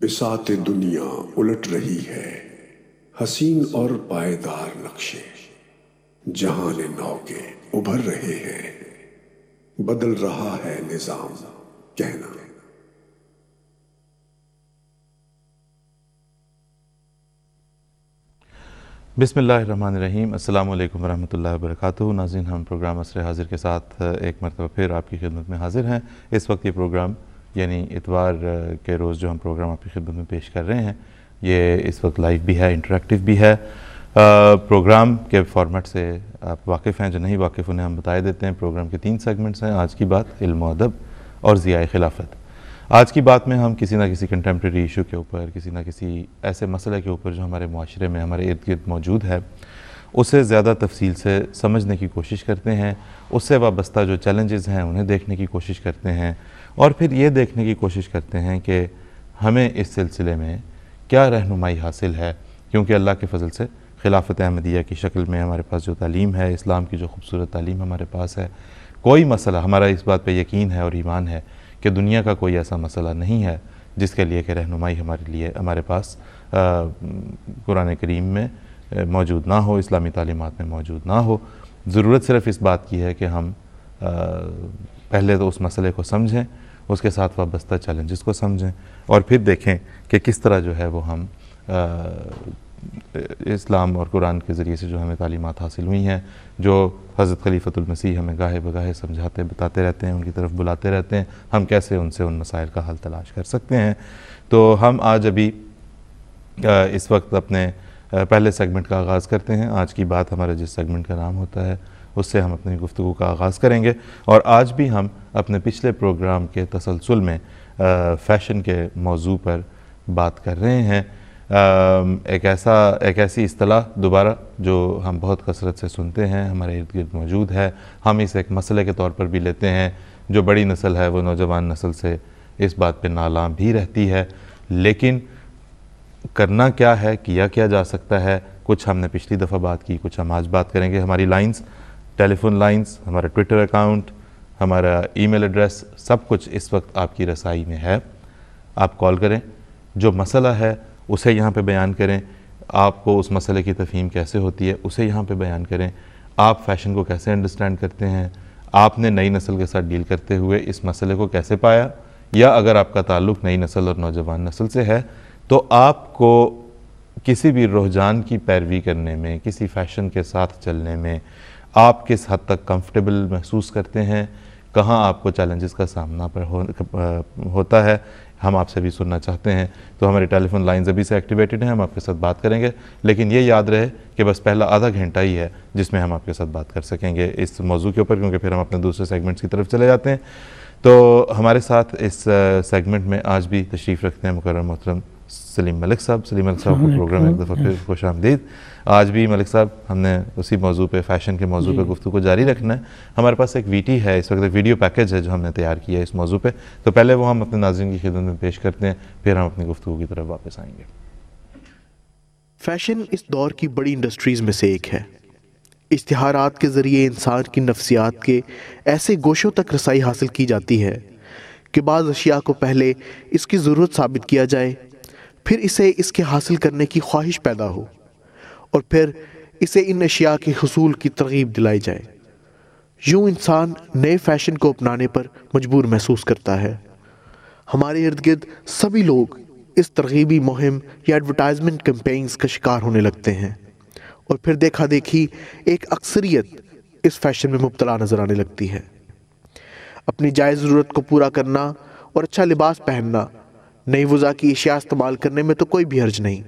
بساط دنیا الٹ رہی ہے، حسین اور پائیدار نقشے جہان نو کے ابھر رہے ہیں، بدل رہا ہے نظام کہنا۔ بسم اللہ الرحمن الرحیم۔ السلام علیکم ورحمۃ اللہ وبرکاتہ۔ ناظرین، ہم پروگرام عصر حاضر کے ساتھ ایک مرتبہ پھر آپ کی خدمت میں حاضر ہیں۔ اس وقت یہ پروگرام یعنی اتوار کے روز جو ہم پروگرام آپ کی خدمت میں پیش کر رہے ہیں، یہ اس وقت لائیو بھی ہے، انٹریکٹیو بھی ہے۔ پروگرام کے فارمیٹ سے آپ واقف ہیں، جو نہیں واقف انہیں ہم بتائے دیتے ہیں۔ پروگرام کے 3 سیگمنٹس ہیں: آج کی بات، علم و ادب اور ضیاء خلافت۔ آج کی بات میں ہم کسی نہ کسی کنٹمپریری ایشو کے اوپر، کسی نہ کسی ایسے مسئلے کے اوپر جو ہمارے معاشرے میں ہمارے ارد گرد موجود ہے، اسے زیادہ تفصیل سے سمجھنے کی کوشش کرتے ہیں، اس سے وابستہ جو چیلنجز ہیں انہیں دیکھنے کی کوشش کرتے ہیں، اور پھر یہ دیکھنے کی کوشش کرتے ہیں کہ ہمیں اس سلسلے میں کیا رہنمائی حاصل ہے، کیونکہ اللہ کے فضل سے خلافت احمدیہ کی شکل میں ہمارے پاس جو تعلیم ہے، اسلام کی جو خوبصورت تعلیم ہمارے پاس ہے، کوئی مسئلہ، ہمارا اس بات پہ یقین ہے اور ایمان ہے کہ دنیا کا کوئی ایسا مسئلہ نہیں ہے جس کے لیے کہ رہنمائی ہمارے پاس قرآن کریم میں موجود نہ ہو، اسلامی تعلیمات میں موجود نہ ہو۔ ضرورت صرف اس بات کی ہے کہ ہم پہلے تو اس مسئلے کو سمجھیں، اس کے ساتھ وابستہ چیلنجز کو سمجھیں، اور پھر دیکھیں کہ کس طرح جو ہے وہ ہم اسلام اور قرآن کے ذریعے سے جو ہمیں تعلیمات حاصل ہوئی ہیں، جو حضرت خلیفۃ المسیح ہمیں گاہے بگاہے سمجھاتے بتاتے رہتے ہیں، ان کی طرف بلاتے رہتے ہیں، ہم کیسے ان سے ان مسائل کا حل تلاش کر سکتے ہیں۔ تو ہم آج ابھی اس وقت اپنے پہلے سیگمنٹ کا آغاز کرتے ہیں۔ آج کی بات ہمارا جس سیگمنٹ کا نام ہوتا ہے، اس سے ہم اپنی گفتگو کا آغاز کریں گے، اور آج بھی ہم اپنے پچھلے پروگرام کے تسلسل میں فیشن کے موضوع پر بات کر رہے ہیں۔ ایک ایسی اصطلاح دوبارہ جو ہم بہت کثرت سے سنتے ہیں، ہمارے ارد گرد موجود ہے، ہم اسے ایک مسئلے کے طور پر بھی لیتے ہیں۔ جو بڑی نسل ہے وہ نوجوان نسل سے اس بات پہ نالاں بھی رہتی ہے، لیکن کرنا کیا ہے، کیا جا سکتا ہے، کچھ ہم نے پچھلی دفعہ بات کی، کچھ ہم آج بات کریں گے۔ ہماری لائنز، ٹیلی فون لائنز، ہمارا ٹویٹر اکاؤنٹ، ہمارا ای میل ایڈریس، سب کچھ اس وقت آپ کی رسائی میں ہے۔ آپ کال کریں، جو مسئلہ ہے اسے یہاں پہ بیان کریں، آپ کو اس مسئلے کی تفہیم کیسے ہوتی ہے اسے یہاں پہ بیان کریں، آپ فیشن کو کیسے انڈرسٹینڈ کرتے ہیں، آپ نے نئی نسل کے ساتھ ڈیل کرتے ہوئے اس مسئلے کو کیسے پایا، یا اگر آپ کا تعلق نئی نسل اور نوجوان نسل سے ہے تو آپ کو کسی بھی رجحان کی پیروی کرنے میں، کسی فیشن کے ساتھ چلنے میں آپ کس حد تک کمفرٹیبل محسوس کرتے ہیں، کہاں آپ کو چیلنجز کا سامنا ہوتا ہے، ہم آپ سے بھی سننا چاہتے ہیں۔ تو ہمارے ٹیلی فون لائنز ابھی سے ایکٹیویٹڈ ہیں، ہم آپ کے ساتھ بات کریں گے، لیکن یہ یاد رہے کہ بس پہلا آدھا گھنٹہ ہی ہے جس میں ہم آپ کے ساتھ بات کر سکیں گے اس موضوع کے اوپر، کیونکہ پھر ہم اپنے دوسرے سیگمنٹس کی طرف چلے جاتے ہیں۔ تو ہمارے ساتھ اس سیگمنٹ میں آج بھی تشریف رکھتے ہیں مکرم محترم سلیم ملک صاحب۔ سلیم ملک صاحب کا پروگرام ایک دفعہ پھر خوش آمدید۔ آج بھی ملک صاحب ہم نے اسی موضوع پہ، فیشن کے موضوع پہ گفتگو جاری رکھنا ہے۔ ہمارے پاس ایک وی ٹی ہے، اس وقت ایک ویڈیو پیکج ہے جو ہم نے تیار کیا ہے اس موضوع پہ، تو پہلے وہ ہم اپنے ناظرین کی خدمت میں پیش کرتے ہیں، پھر ہم اپنی گفتگو کی طرف واپس آئیں گے۔ فیشن اس دور کی بڑی انڈسٹریز میں سے ایک ہے۔ اشتہارات کے ذریعے انسان کی نفسیات کے ایسے گوشوں تک رسائی حاصل کی جاتی ہے کہ بعض اشیاء کو پہلے اس کی ضرورت ثابت کیا جائے، پھر اسے اس کے حاصل کرنے کی خواہش پیدا ہو، اور پھر اسے ان اشیاء کے حصول کی ترغیب دلائی جائے۔ یوں انسان نئے فیشن کو اپنانے پر مجبور محسوس کرتا ہے۔ ہمارے ارد گرد سبھی لوگ اس ترغیبی مہم یا ایڈورٹائزمنٹ کیمپینز کا شکار ہونے لگتے ہیں، اور پھر دیکھا دیکھی ایک اکثریت اس فیشن میں مبتلا نظر آنے لگتی ہے۔ اپنی جائز ضرورت کو پورا کرنا اور اچھا لباس پہننا، نئی وضع کی اشیاء استعمال کرنے میں تو کوئی بھی حرج نہیں،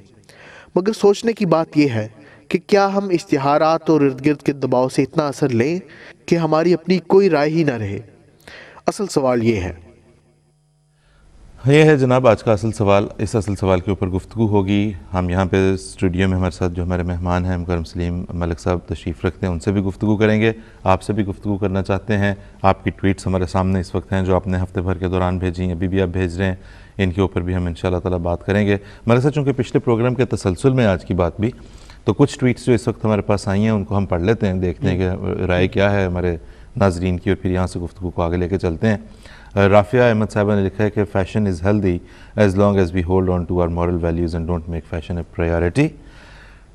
مگر سوچنے کی بات یہ ہے کہ کیا ہم اشتہارات اور ارد گرد کے دباؤ سے اتنا اثر لیں کہ ہماری اپنی کوئی رائے ہی نہ رہے؟ اصل سوال یہ ہے۔ یہ ہے جناب آج کا اصل سوال۔ اس اصل سوال کے اوپر گفتگو ہوگی۔ ہم یہاں پہ اسٹوڈیو میں ہمارے ساتھ جو ہمارے مہمان ہیں مکرم سلیم ملک صاحب تشریف رکھتے ہیں، ان سے بھی گفتگو کریں گے، آپ سے بھی گفتگو کرنا چاہتے ہیں۔ آپ کی ٹویٹس ہمارے سامنے اس وقت ہیں جو آپ نے ہفتے بھر کے دوران بھیجیں، ابھی بھی آپ بھیج رہے ہیں، ان کے اوپر بھی ہم انشاءاللہ تعالیٰ بات کریں گے۔ ملک صاحب، چونکہ پچھلے پروگرام کے تسلسل میں آج کی بات بھی، تو کچھ ٹویٹس جو اس وقت ہمارے پاس آئی ہیں ان کو ہم پڑھ لیتے ہیں، دیکھتے ہیں کہ رائے کیا ہے ہمارے ناظرین کی، اور پھر یہاں سے گفتگو کو آگے لے کے چلتے ہیں۔ رافعہ احمد صاحبہ نے لکھا ہے کہ fashion is healthy as long as we hold on to our moral values and don't make fashion a priority,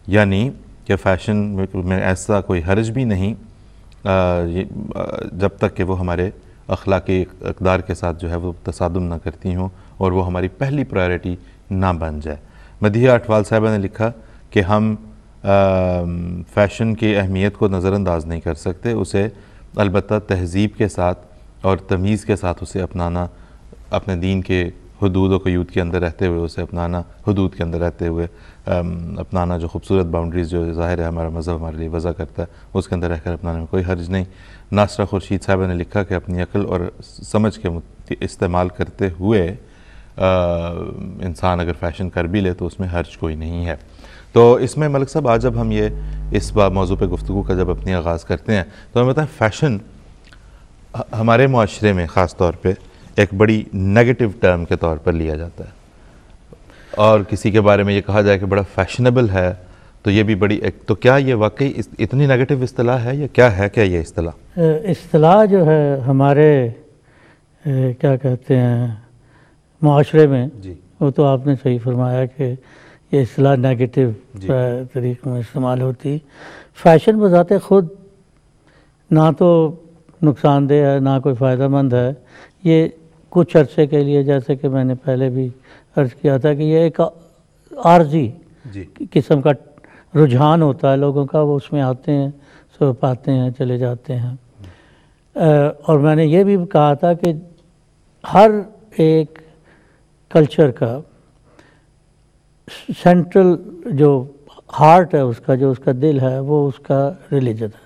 یعنی کہ فیشن میں ایسا کوئی حرج بھی نہیں جب تک کہ وہ ہمارے اخلاقی اقدار کے ساتھ جو ہے وہ تصادم نہ کرتی ہوں اور وہ ہماری پہلی پرائیورٹی نہ بن جائے۔ مدیحہ اٹھوال صاحبہ نے لکھا کہ ہم فیشن کی اہمیت کو نظر انداز نہیں کر سکتے، اسے البتہ تہذیب کے ساتھ اور تمیز کے ساتھ اسے اپنانا، اپنے دین کے حدود و قیود کے اندر رہتے ہوئے اسے اپنانا، حدود کے اندر رہتے ہوئے اپنانا، جو خوبصورت باؤنڈریز جو ظاہر ہے ہمارا مذہب ہمارے لیے وضع کرتا ہے اس کے اندر رہ کر اپنانے میں کوئی حرج نہیں۔ ناصرہ خورشید صاحبہ نے لکھا کہ اپنی عقل اور سمجھ کے استعمال کرتے ہوئے انسان اگر فیشن کر بھی لے تو اس میں حرج کوئی نہیں ہے۔ تو اس میں ملک صاحب آج جب ہم یہ اس موضوع پہ گفتگو کا جب اپنی آغاز کرتے ہیں تو ہمیں بتائیں فیشن ہمارے معاشرے میں خاص طور پہ ایک بڑی نیگیٹو ٹرم کے طور پر لیا جاتا ہے، اور کسی کے بارے میں یہ کہا جائے کہ بڑا فیشنیبل ہے تو یہ بھی بڑی تو کیا یہ واقعی اتنی نیگیٹو اصطلاح ہے یا کیا ہے؟ کیا یہ اصطلاح جو ہے ہمارے کیا کہتے ہیں معاشرے میں، وہ تو آپ نے صحیح فرمایا کہ یہ اصطلاح نیگیٹو طریقے میں استعمال ہوتی۔ فیشن بذات خود نہ تو نقصان دہ ہے نہ کوئی فائدہ مند ہے، یہ کچھ عرصے کے لیے، جیسے کہ میں نے پہلے بھی عرض کیا تھا کہ یہ ایک عارضی قسم کا رجحان ہوتا ہے لوگوں کا، وہ اس میں آتے ہیں، سو پاتے ہیں، چلے جاتے ہیں۔ اور میں نے یہ بھی کہا تھا کہ ہر ایک کلچر کا سینٹرل جو ہارٹ ہے اس کا، جو اس کا دل ہے، وہ اس کا ریلیجن ہے۔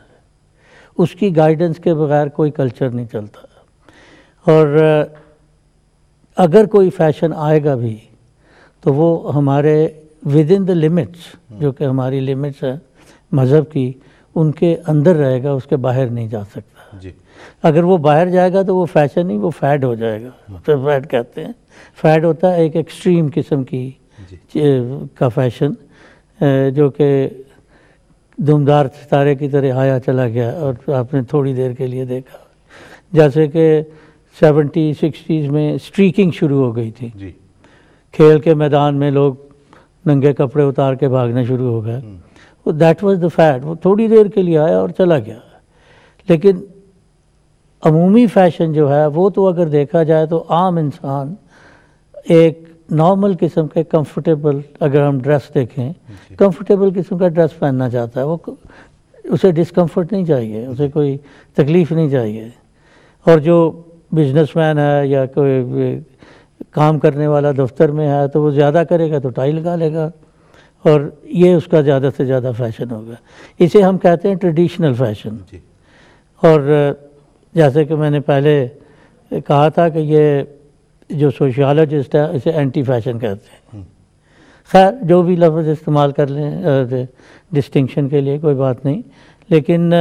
اس کی گائیڈنس کے بغیر کوئی کلچر نہیں چلتا، اور اگر کوئی فیشن آئے گا بھی تو وہ ہمارے ود ان دا لمٹس، جو کہ ہماری لمٹس ہیں مذہب کی، ان کے اندر رہے گا، اس کے باہر نہیں جا سکتا۔ اگر وہ باہر جائے گا تو وہ فیشن نہیں، وہ فیڈ ہو جائے گا۔ تو فیڈ کہتے ہیں، فیڈ ہوتا ہے ایک ایکسٹریم قسم کی کا فیشن، جو کہ دمدار ستارے کی طرح آیا چلا گیا اور آپ نے تھوڑی دیر کے لیے دیکھا، جیسے کہ 70-60s میں اسٹریکنگ شروع ہو گئی تھی، کھیل کے میدان میں لوگ ننگے کپڑے اتار کے بھاگنا شروع ہو گئے، دیٹ واز دا فیڈ۔ وہ تھوڑی دیر کے لیے آیا اور چلا گیا، لیکن عمومی فیشن جو ہے وہ تو اگر دیکھا جائے تو عام انسان ایک نارمل قسم کے کمفرٹیبل، اگر ہم ڈریس دیکھیں، کمفرٹیبل قسم کا ڈریس پہننا چاہتا ہے، وہ اسے ڈسکمفرٹ نہیں چاہیے، اسے کوئی تکلیف نہیں چاہیے۔ اور جو بزنس مین ہے یا کوئی کام کرنے والا دفتر میں ہے تو وہ زیادہ کرے گا تو ٹائی لگا لے گا، اور یہ اس کا زیادہ سے زیادہ فیشن ہوگا۔ اسے ہم کہتے ہیں ٹریڈیشنل فیشن۔ اور جیسے کہ میں نے پہلے کہا تھا کہ یہ جو سوشیالوجسٹ ہے اسے اینٹی فیشن کہتے ہیں۔ خیر جو بھی لفظ استعمال کر لیں ڈسٹنکشن کے لیے، کوئی بات نہیں، لیکن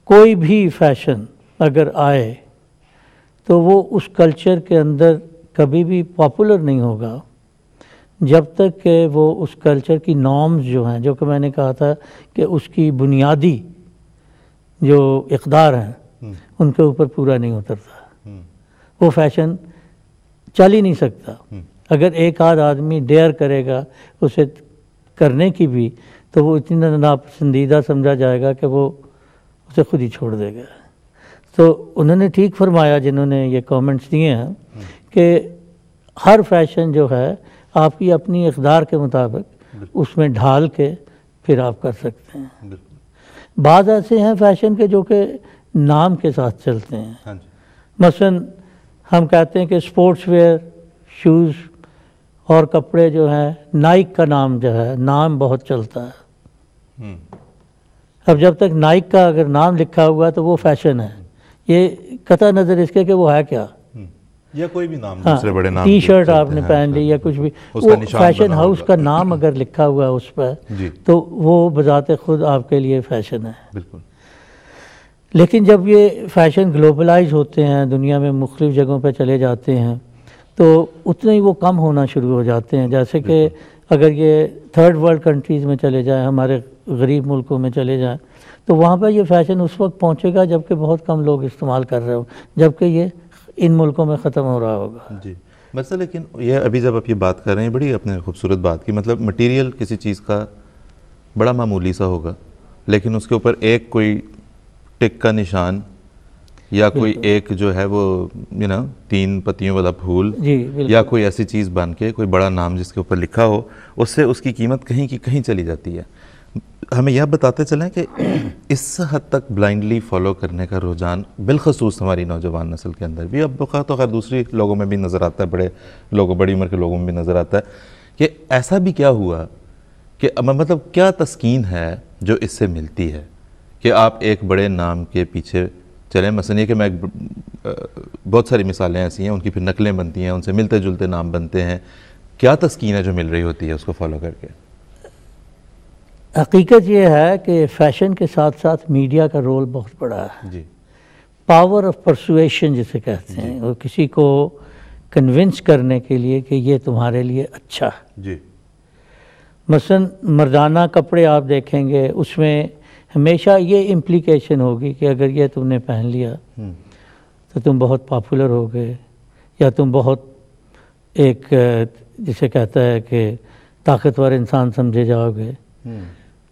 کوئی بھی فیشن اگر آئے تو وہ اس کلچر کے اندر کبھی بھی پاپولر نہیں ہوگا جب تک کہ وہ اس کلچر کی نارمز جو ہیں، جو کہ میں نے کہا تھا کہ اس کی بنیادی جو اقدار ہیں ان کے اوپر پورا نہیں اترتا، وہ فیشن چل ہی نہیں سکتا۔ اگر ایک آدھ آدمی ڈیئر کرے گا اسے کرنے کی بھی تو وہ اتنا ناپسندیدہ سمجھا جائے گا کہ وہ اسے خود ہی چھوڑ دے گا۔ تو انہوں نے ٹھیک فرمایا جنہوں نے یہ کامنٹس دیے ہیں کہ ہر فیشن جو ہے آپ کی اپنی اقدار کے مطابق اس میں ڈھال کے پھر آپ کر سکتے ہیں۔ بعض ایسے ہیں فیشن کے جو کہ نام کے ساتھ چلتے ہیں، مثلا ہم کہتے ہیں کہ سپورٹس ویئر، شوز اور کپڑے جو ہیں، نائک کا نام جو ہے، نام بہت چلتا ہے۔ اب جب تک نائک کا اگر نام لکھا ہوا تو وہ فیشن ہے، یہ قطع نظر اس کے کہ وہ ہے کیا، یا کوئی بھی نام، دوسرے بڑے نام، ٹی شرٹ آپ نے پہن لی یا کچھ بھی، وہ فیشن ہاؤس کا نام اگر لکھا ہوا ہے اس پہ تو وہ بذات خود آپ کے لیے فیشن ہے۔ بالکل۔ لیکن جب یہ فیشن گلوبلائز ہوتے ہیں، دنیا میں مختلف جگہوں پہ چلے جاتے ہیں تو اتنے ہی وہ کم ہونا شروع ہو جاتے ہیں۔ جیسے کہ اگر یہ تھرڈ ورلڈ کنٹریز میں چلے جائیں، ہمارے غریب ملکوں میں چلے جائیں، تو وہاں پہ یہ فیشن اس وقت پہنچے گا جب کہ بہت کم لوگ استعمال کر رہے ہوں، جب کہ یہ ان ملکوں میں ختم ہو رہا ہوگا. جی مثلا لیکن یہ ابھی جب آپ یہ بات کر رہے ہیں بڑی اپنے خوبصورت بات کی، مطلب مٹیریل کسی چیز کا بڑا معمولی سا ہوگا لیکن اس کے اوپر ایک کوئی ٹک کا نشان یا کوئی ایک جو ہے وہ 3 پتیوں والا پھول یا کوئی ایسی چیز بن کے کوئی بڑا نام جس کے اوپر لکھا ہو، اس سے اس کی قیمت کہیں کی کہیں چلی جاتی ہے. ہمیں یہ بتاتے چلیں کہ اس حد تک بلائنڈلی فالو کرنے کا رجحان بالخصوص ہماری نوجوان نسل کے اندر بھی، اب تو خیر دوسری لوگوں میں بھی نظر آتا ہے، بڑی عمر کے لوگوں میں بھی نظر آتا ہے، کہ ایسا بھی کیا ہوا کہ مطلب کیا تسکین ہے جو اس سے ملتی ہے کہ آپ ایک بڑے نام کے پیچھے چلیں. مثلا یہ کہ میں بہت ساری مثالیں ایسی ہیں، ان کی پھر نقلیں بنتی ہیں، ان سے ملتے جلتے نام بنتے ہیں. کیا تسکین ہے جو مل رہی ہوتی ہے اس کو فالو کر کے؟ حقیقت یہ ہے کہ فیشن کے ساتھ ساتھ میڈیا کا رول بہت بڑا ہے. جی پاور آف پرسویشن جسے کہتے ہیں، وہ کسی کو کنونس کرنے کے لیے کہ یہ تمہارے لیے اچھا ہے. جی مثلا مردانہ کپڑے آپ دیکھیں گے، اس میں ہمیشہ یہ امپلیکیشن ہوگی کہ اگر یہ تم نے پہن لیا تو تم بہت پاپولر ہو گئے، یا تم بہت ایک جسے کہتا ہے کہ طاقتور انسان سمجھے جاؤ گے،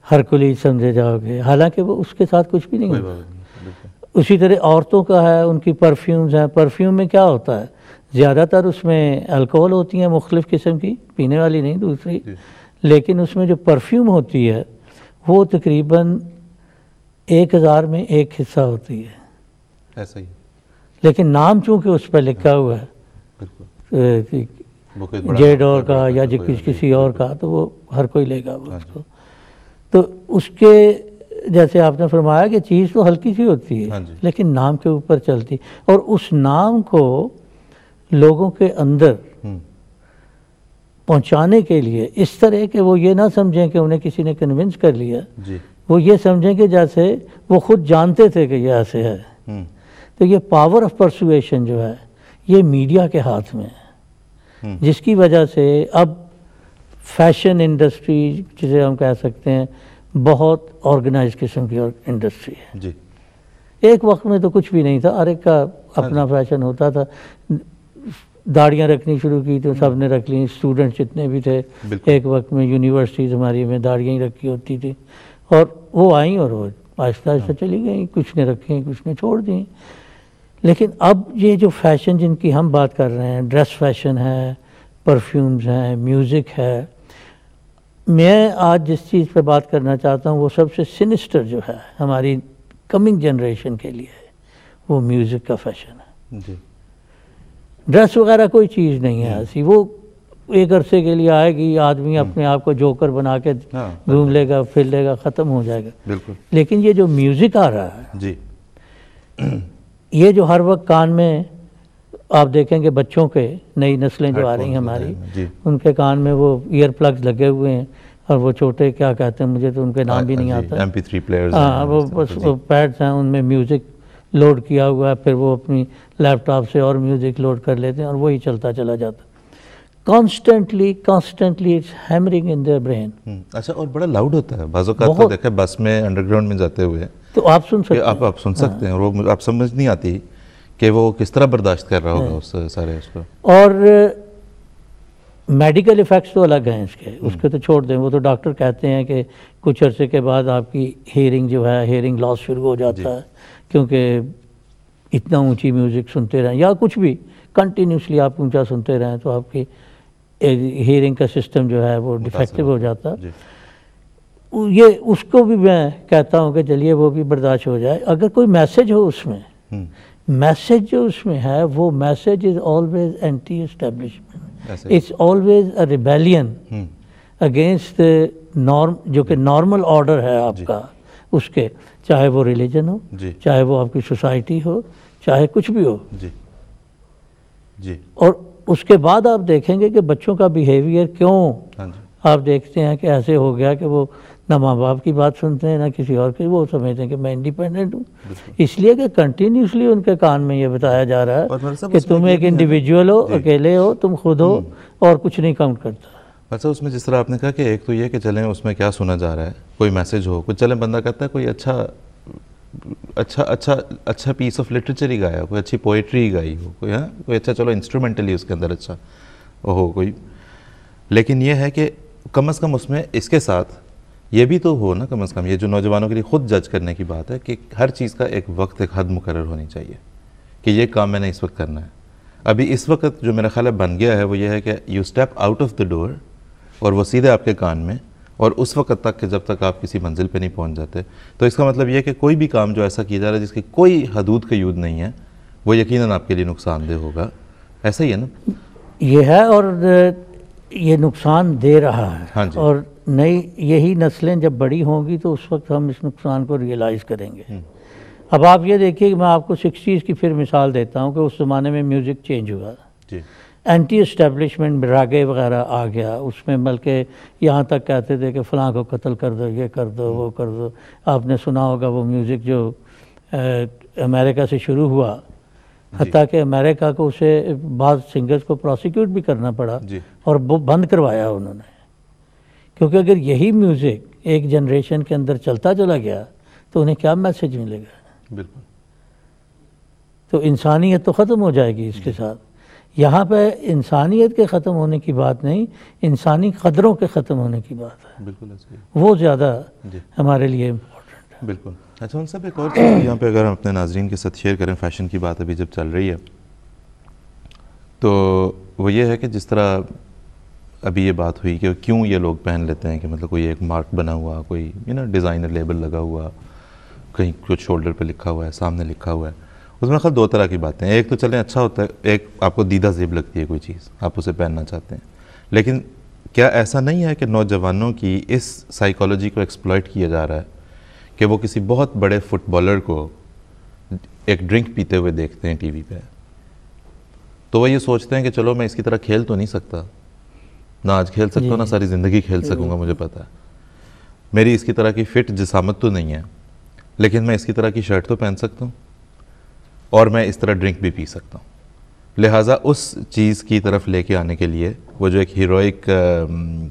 ہرکولیس سمجھے جاؤ گے، حالانکہ وہ اس کے ساتھ کچھ بھی نہیں ہوتا. اسی طرح عورتوں کا ہے، ان کی پرفیومز ہیں. پرفیوم میں کیا ہوتا ہے؟ زیادہ تر اس میں الکوہول ہوتی ہیں مختلف قسم کی، پینے والی نہیں دوسری، لیکن اس میں جو پرفیوم ہوتی ہے وہ تقریباً 1000 میں 1 حصہ ہوتی ہے. ایسا ہی لیکن نام چونکہ اس پہ لکھا ہوا ہے جے ڈور کا یا کسی اور کا، تو وہ ہر کوئی لے گا اس کو. تو اس کے جیسے آپ نے فرمایا کہ چیز تو ہلکی سی ہوتی ہے لیکن نام کے اوپر چلتی، اور اس نام کو لوگوں کے اندر پہنچانے کے لیے اس طرح کہ وہ یہ نہ سمجھیں کہ انہیں کسی نے کنونس کر لیا، وہ یہ سمجھیں کہ جیسے وہ خود جانتے تھے کہ یہ ایسے ہے. تو یہ پاور آف پرسویشن جو ہے یہ میڈیا کے ہاتھ میں ہے، جس کی وجہ سے اب فیشن انڈسٹری جسے ہم کہہ سکتے ہیں بہت آرگنائز قسم کی انڈسٹری ہے. جی ایک وقت میں تو کچھ بھی نہیں تھا، ہر ایک کا اپنا فیشن ہوتا تھا. داڑیاں رکھنی شروع کی تو سب نے رکھ لی، اسٹوڈنٹ جتنے بھی تھے. ایک وقت میں یونیورسٹیز ہماری میں داڑیاں ہی رکھی ہوتی تھی، اور وہ آئیں اور وہ آہستہ آہستہ چلی گئیں، کچھ نے رکھیں کچھ نے چھوڑ دیں. لیکن اب یہ جو فیشن جن کی ہم بات کر رہے ہیں، ڈریس فیشن ہے، پرفیومز ہیں، میوزک ہے. میں آج جس چیز پہ بات کرنا چاہتا ہوں وہ سب سے سینسٹر جو ہے ہماری کمنگ جنریشن کے لیے ہے، وہ میوزک کا فیشن ہے. ڈریس وغیرہ کوئی چیز نہیں ہے ایسی، وہ ایک عرصے کے لیے آئے گی، آدمی اپنے آپ کو جوکر بنا کے گھوم لے گا، پھر لے گا، ختم ہو جائے گا. لیکن یہ جو میوزک آ رہا ہے یہ جو ہر وقت کان میں آپ دیکھیں گے بچوں کے، نئی نسلیں جو آ رہی ہیں ہماری، ان کے کان میں وہ ایئر پلگز لگے ہوئے ہیں، اور وہ چھوٹے کیا کہتے ہیں مجھے تو ان کے نام بھی نہیں آتا، MP3 پلیئرز، ہاں وہ بس وہ پیڈز ہیں، ان میں میوزک لوڈ کیا ہوا ہے، پھر وہ اپنی لیپ ٹاپ سے اور میوزک لوڈ کر لیتے ہیں اور وہی چلتا چلا جاتا. Constantly it's hammering in their brain. اچھا، اور بڑا لاؤڈ ہوتا ہے بعض اوقات تو دیکھیں بس میں انڈر گراؤنڈ میں جاتے ہوئے تو آپ سن سکتے ہیں، آپ سن سکتے ہیں، اور وہ آپ سمجھ نہیں آتی کہ وہ کس طرح برداشت کر رہا ہوگا اس سارے اس کو. اور میڈیکل ایفیکٹس تو الگ ہیں اس کے تو چھوڑ دیں، وہ تو ڈاکٹر کہتے ہیں کہ کچھ عرصے کے بعد آپ کی ہیئرنگ جو ہے، ہیئرنگ لاس شروع ہو جاتا ہے، کیونکہ اتنا اونچی میوزک سنتے رہیں یا کچھ بھی کنٹینیوسلی آپ اونچا سنتے رہیں تو آپ کی ہیئرنگ کا سسٹم جو ہے وہ ڈیفیکٹیو ہو جاتا ہے. یہ اس کو بھی میں کہتا ہوں کہ چلیے وہ بھی برداشت ہو جائے. اگر کوئی میسج ہو اس میں، میسج جو اس میں ہے وہ message is always anti establishment, it's always a rebellion against norm, جو کہ نارمل آرڈر ہے آپ کا اس کے، چاہے وہ ریلیجن ہو، چاہے وہ آپ کی سوسائٹی ہو، چاہے کچھ بھی ہو. اور اس کے بعد آپ دیکھیں گے کہ بچوں کا بیہیویئر کیوں آپ دیکھتے ہیں کہ ایسے ہو گیا کہ وہ نہ ماں باپ کی بات سنتے ہیں نہ کسی اور کی، وہ سمجھتے ہیں کہ میں انڈیپینڈنٹ ہوں، اس لیے کہ کنٹینیوسلی ان کے کان میں یہ بتایا جا رہا ہے کہ تم ایک انڈیویجول ہو، اکیلے ہو، تم خود ہو اور کچھ نہیں کاؤنٹ کرتا. اچھا، اس میں جس طرح آپ نے کہا کہ ایک تو یہ کہ چلیں اس میں کیا سنا جا رہا ہے، کوئی میسج ہو، کچھ چلیں بندہ کہتا ہے کوئی اچھا اچھا پیس آف لٹریچر ہی گایا ہو, کوئی اچھی پوئٹری گائی ہو, کوئی اچھا چلو انسٹرومنٹلی اس کے اندر اچھا ہو کوئی, لیکن یہ ہے کہ کم از کم اس میں اس کے ساتھ یہ بھی تو ہو نا, کم از کم یہ جو نوجوانوں کے لیے خود جج کرنے کی بات ہے کہ ہر چیز کا ایک وقت, ایک حد مقرر ہونی چاہیے کہ یہ کام میں نے اس وقت کرنا ہے. ابھی اس وقت جو میرا خیال ہے بن گیا ہے وہ یہ ہے کہ you step out of the door اور وہ سیدھے آپ کے کان میں, اور اس وقت تک کہ جب تک آپ کسی منزل پہ نہیں پہنچ جاتے. تو اس کا مطلب یہ ہے کہ کوئی بھی کام جو ایسا کیا جا رہا ہے جس کی کوئی حدود قیود نہیں ہے وہ یقیناً آپ کے لیے نقصان دہ ہوگا. ایسا ہی ہے نا؟ یہ ہے, اور یہ نقصان دے رہا ہے. ہاں جی. اور نئی یہی نسلیں جب بڑی ہوں گی تو اس وقت ہم اس نقصان کو ریئلائز کریں گے. اب آپ یہ دیکھیے کہ میں آپ کو 60s کی پھر مثال دیتا ہوں کہ اس زمانے میں میوزک چینج ہوا جی, اینٹی اسٹیبلشمنٹ راگے وغیرہ آ گیا. اس میں بلکہ یہاں تک کہتے تھے کہ فلاں کو قتل کر دو, یہ کر دو, وہ کر دو. آپ نے سنا ہوگا وہ میوزک جو امریکہ سے شروع ہوا, حتیٰ کہ امریکہ کو اسے بعض سنگرز کو پروسیکیوٹ بھی کرنا پڑا اور وہ بند کروایا انہوں نے, کیونکہ اگر یہی میوزک ایک جنریشن کے اندر چلتا چلا گیا تو انہیں کیا میسج ملے گا؟ بالکل. تو انسانیت تو ختم ہو جائے گی اس کے ساتھ. یہاں پہ انسانیت کے ختم ہونے کی بات نہیں, انسانی قدروں کے ختم ہونے کی بات ہے. بالکل ایسے ہی. وہ زیادہ ہمارے لیے امپورٹنٹ ہے. بالکل. اچھا ان سب ایک اور چیز یہاں پہ اگر ہم اپنے ناظرین کے ساتھ شیئر کریں, فیشن کی بات ابھی جب چل رہی ہے تو وہ یہ ہے کہ جس طرح ابھی یہ بات ہوئی کہ کیوں یہ لوگ پہن لیتے ہیں کہ مطلب کوئی ایک مارک بنا ہوا, کوئی ڈیزائنر لیبل لگا ہوا, کہیں کچھ شولڈر پہ لکھا ہوا ہے, سامنے لکھا ہوا ہے. اس میں خاص دو طرح کی باتیں ہیں. ایک تو چلیں اچھا ہوتا ہے, ایک آپ کو دیدہ زیب لگتی ہے کوئی چیز, آپ اسے پہننا چاہتے ہیں. لیکن کیا ایسا نہیں ہے کہ نوجوانوں کی اس سائیکالوجی کو ایکسپلائٹ کیا جا رہا ہے کہ وہ کسی بہت بڑے فٹ بالر کو ایک ڈرنک پیتے ہوئے دیکھتے ہیں ٹی وی پہ, تو وہ یہ سوچتے ہیں کہ چلو میں اس کی طرح کھیل تو نہیں سکتا, نہ آج کھیل سکتا ہوں, نہ ساری زندگی کھیل سکوں گا, مجھے پتا ہے میری اس کی طرح کی فٹ جسامت تو نہیں ہے, لیکن میں اس کی طرح کی شرٹ تو پہن سکتا ہوں اور میں اس طرح ڈرنک بھی پی سکتا ہوں. لہٰذا اس چیز کی طرف لے کے آنے کے لیے وہ جو ایک ہیروئک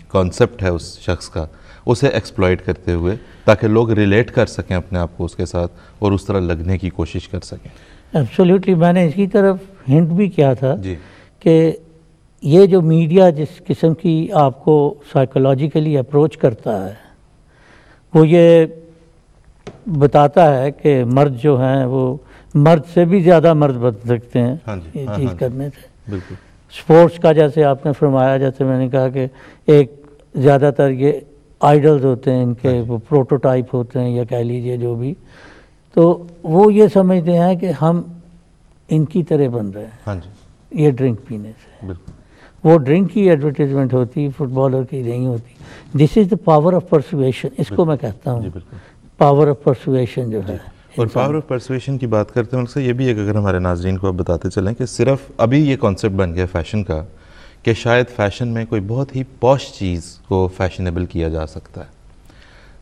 کانسیپٹ ہے اس شخص کا, اسے ایکسپلائٹ کرتے ہوئے تاکہ لوگ ریلیٹ کر سکیں اپنے آپ کو اس کے ساتھ اور اس طرح لگنے کی کوشش کر سکیں. ایبسولیوٹلی. میں نے اس کی طرف ہنٹ بھی کیا تھا جی کہ یہ جو میڈیا جس قسم کی آپ کو سائیکولوجیکلی اپروچ کرتا ہے, وہ یہ بتاتا ہے کہ مرد جو ہیں وہ مرد سے بھی زیادہ مرد بن سکتے ہیں یہ چیز کرنے سے. بالکل. سپورٹس کا جیسے آپ نے فرمایا, جیسے میں نے کہا کہ ایک زیادہ تر یہ آئیڈلز ہوتے ہیں ان کے, وہ پروٹوٹائپ ہوتے ہیں یا کہہ لیجئے جو بھی, تو وہ یہ سمجھتے ہیں کہ ہم ان کی طرح بن رہے ہیں. ہاں جی. یہ ڈرنک پینے سے. بالکل. وہ ڈرنک کی ایڈورٹیزمنٹ ہوتی, فٹ بالر کی نہیں ہوتی. دس از دا پاور آف پرسویشن, اس کو میں کہتا ہوں پاور آف پرسویشن جو ہے. اور پاور آف پرسویشن کی بات کرتے ہیں, یہ بھی ایک اگر ہمارے ناظرین کو اب بتاتے چلیں کہ صرف ابھی یہ کانسیپٹ بن گیا فیشن کا کہ شاید فیشن میں کوئی بہت ہی پوش چیز کو فیشنیبل کیا جا سکتا ہے,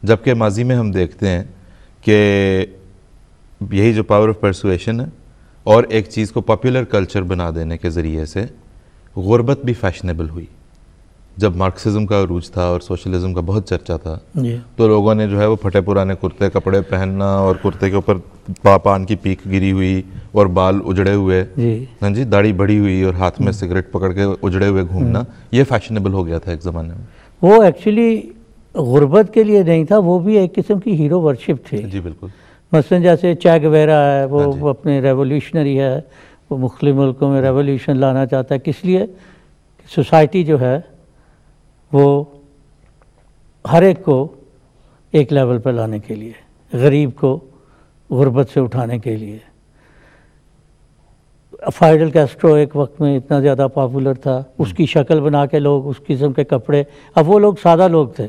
جبکہ ماضی میں ہم دیکھتے ہیں کہ یہی جو پاور آف پرسویشن ہے اور ایک چیز کو پاپولر کلچر بنا دینے کے ذریعے سے غربت بھی فیشنیبل ہوئی. جب مارکسزم کا عروج تھا اور سوشلزم کا بہت چرچا تھا تو لوگوں نے جو ہے وہ پھٹے پرانے کرتے کپڑے پہننا اور کرتے کے اوپر پان کی پیک گری ہوئی اور بال اجڑے ہوئے, ہاں جی, داڑھی بڑھی ہوئی اور ہاتھ میں سگریٹ پکڑ کے اجڑے ہوئے گھومنا, یہ فیشنیبل ہو گیا تھا ایک زمانے میں. وہ ایکچولی غربت کے لیے نہیں تھا, وہ بھی ایک قسم کی ہیرو ورشپ تھی. جی بالکل. مثلا جیسے چے گویرا ہے, وہ اپنے ریولیوشنری ہے, وہ مختلف ملکوں میں ریولیوشن لانا چاہتا ہے. کس لیے؟ سوسائٹی جو ہے وہ ہر ایک کو ایک لیول پہ لانے کے لیے, غریب کو غربت سے اٹھانے کے لیے. فائڈل کیسٹرو ایک وقت میں اتنا زیادہ پاپولر تھا, اس کی شکل بنا کے لوگ اس قسم کے کپڑے, اب وہ لوگ سادہ لوگ تھے,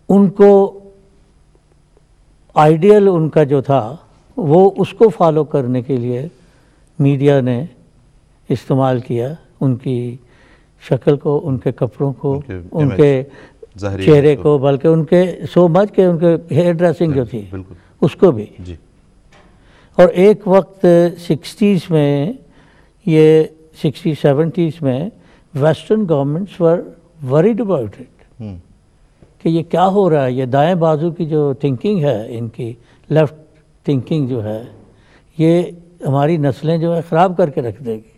ان کو آئیڈیل ان کا جو تھا وہ اس کو فالو کرنے کے لیے میڈیا نے استعمال کیا ان کی شکل کو, ان کے کپڑوں کو, ان کے چہرے کو, بلکہ ان کے سو مچ کہ ان کے ہیئر ڈریسنگ جو تھی اس کو بھی. اور ایک وقت 60s میں, یہ 60s 70s میں western governments were word about it کہ یہ کیا ہو رہا ہے, یہ دائیں بازو کی جو تھنکنگ ہے ان کی لیفٹ تھنکنگ جو ہے یہ ہماری نسلیں جو ہے خراب کر کے رکھ دے گی.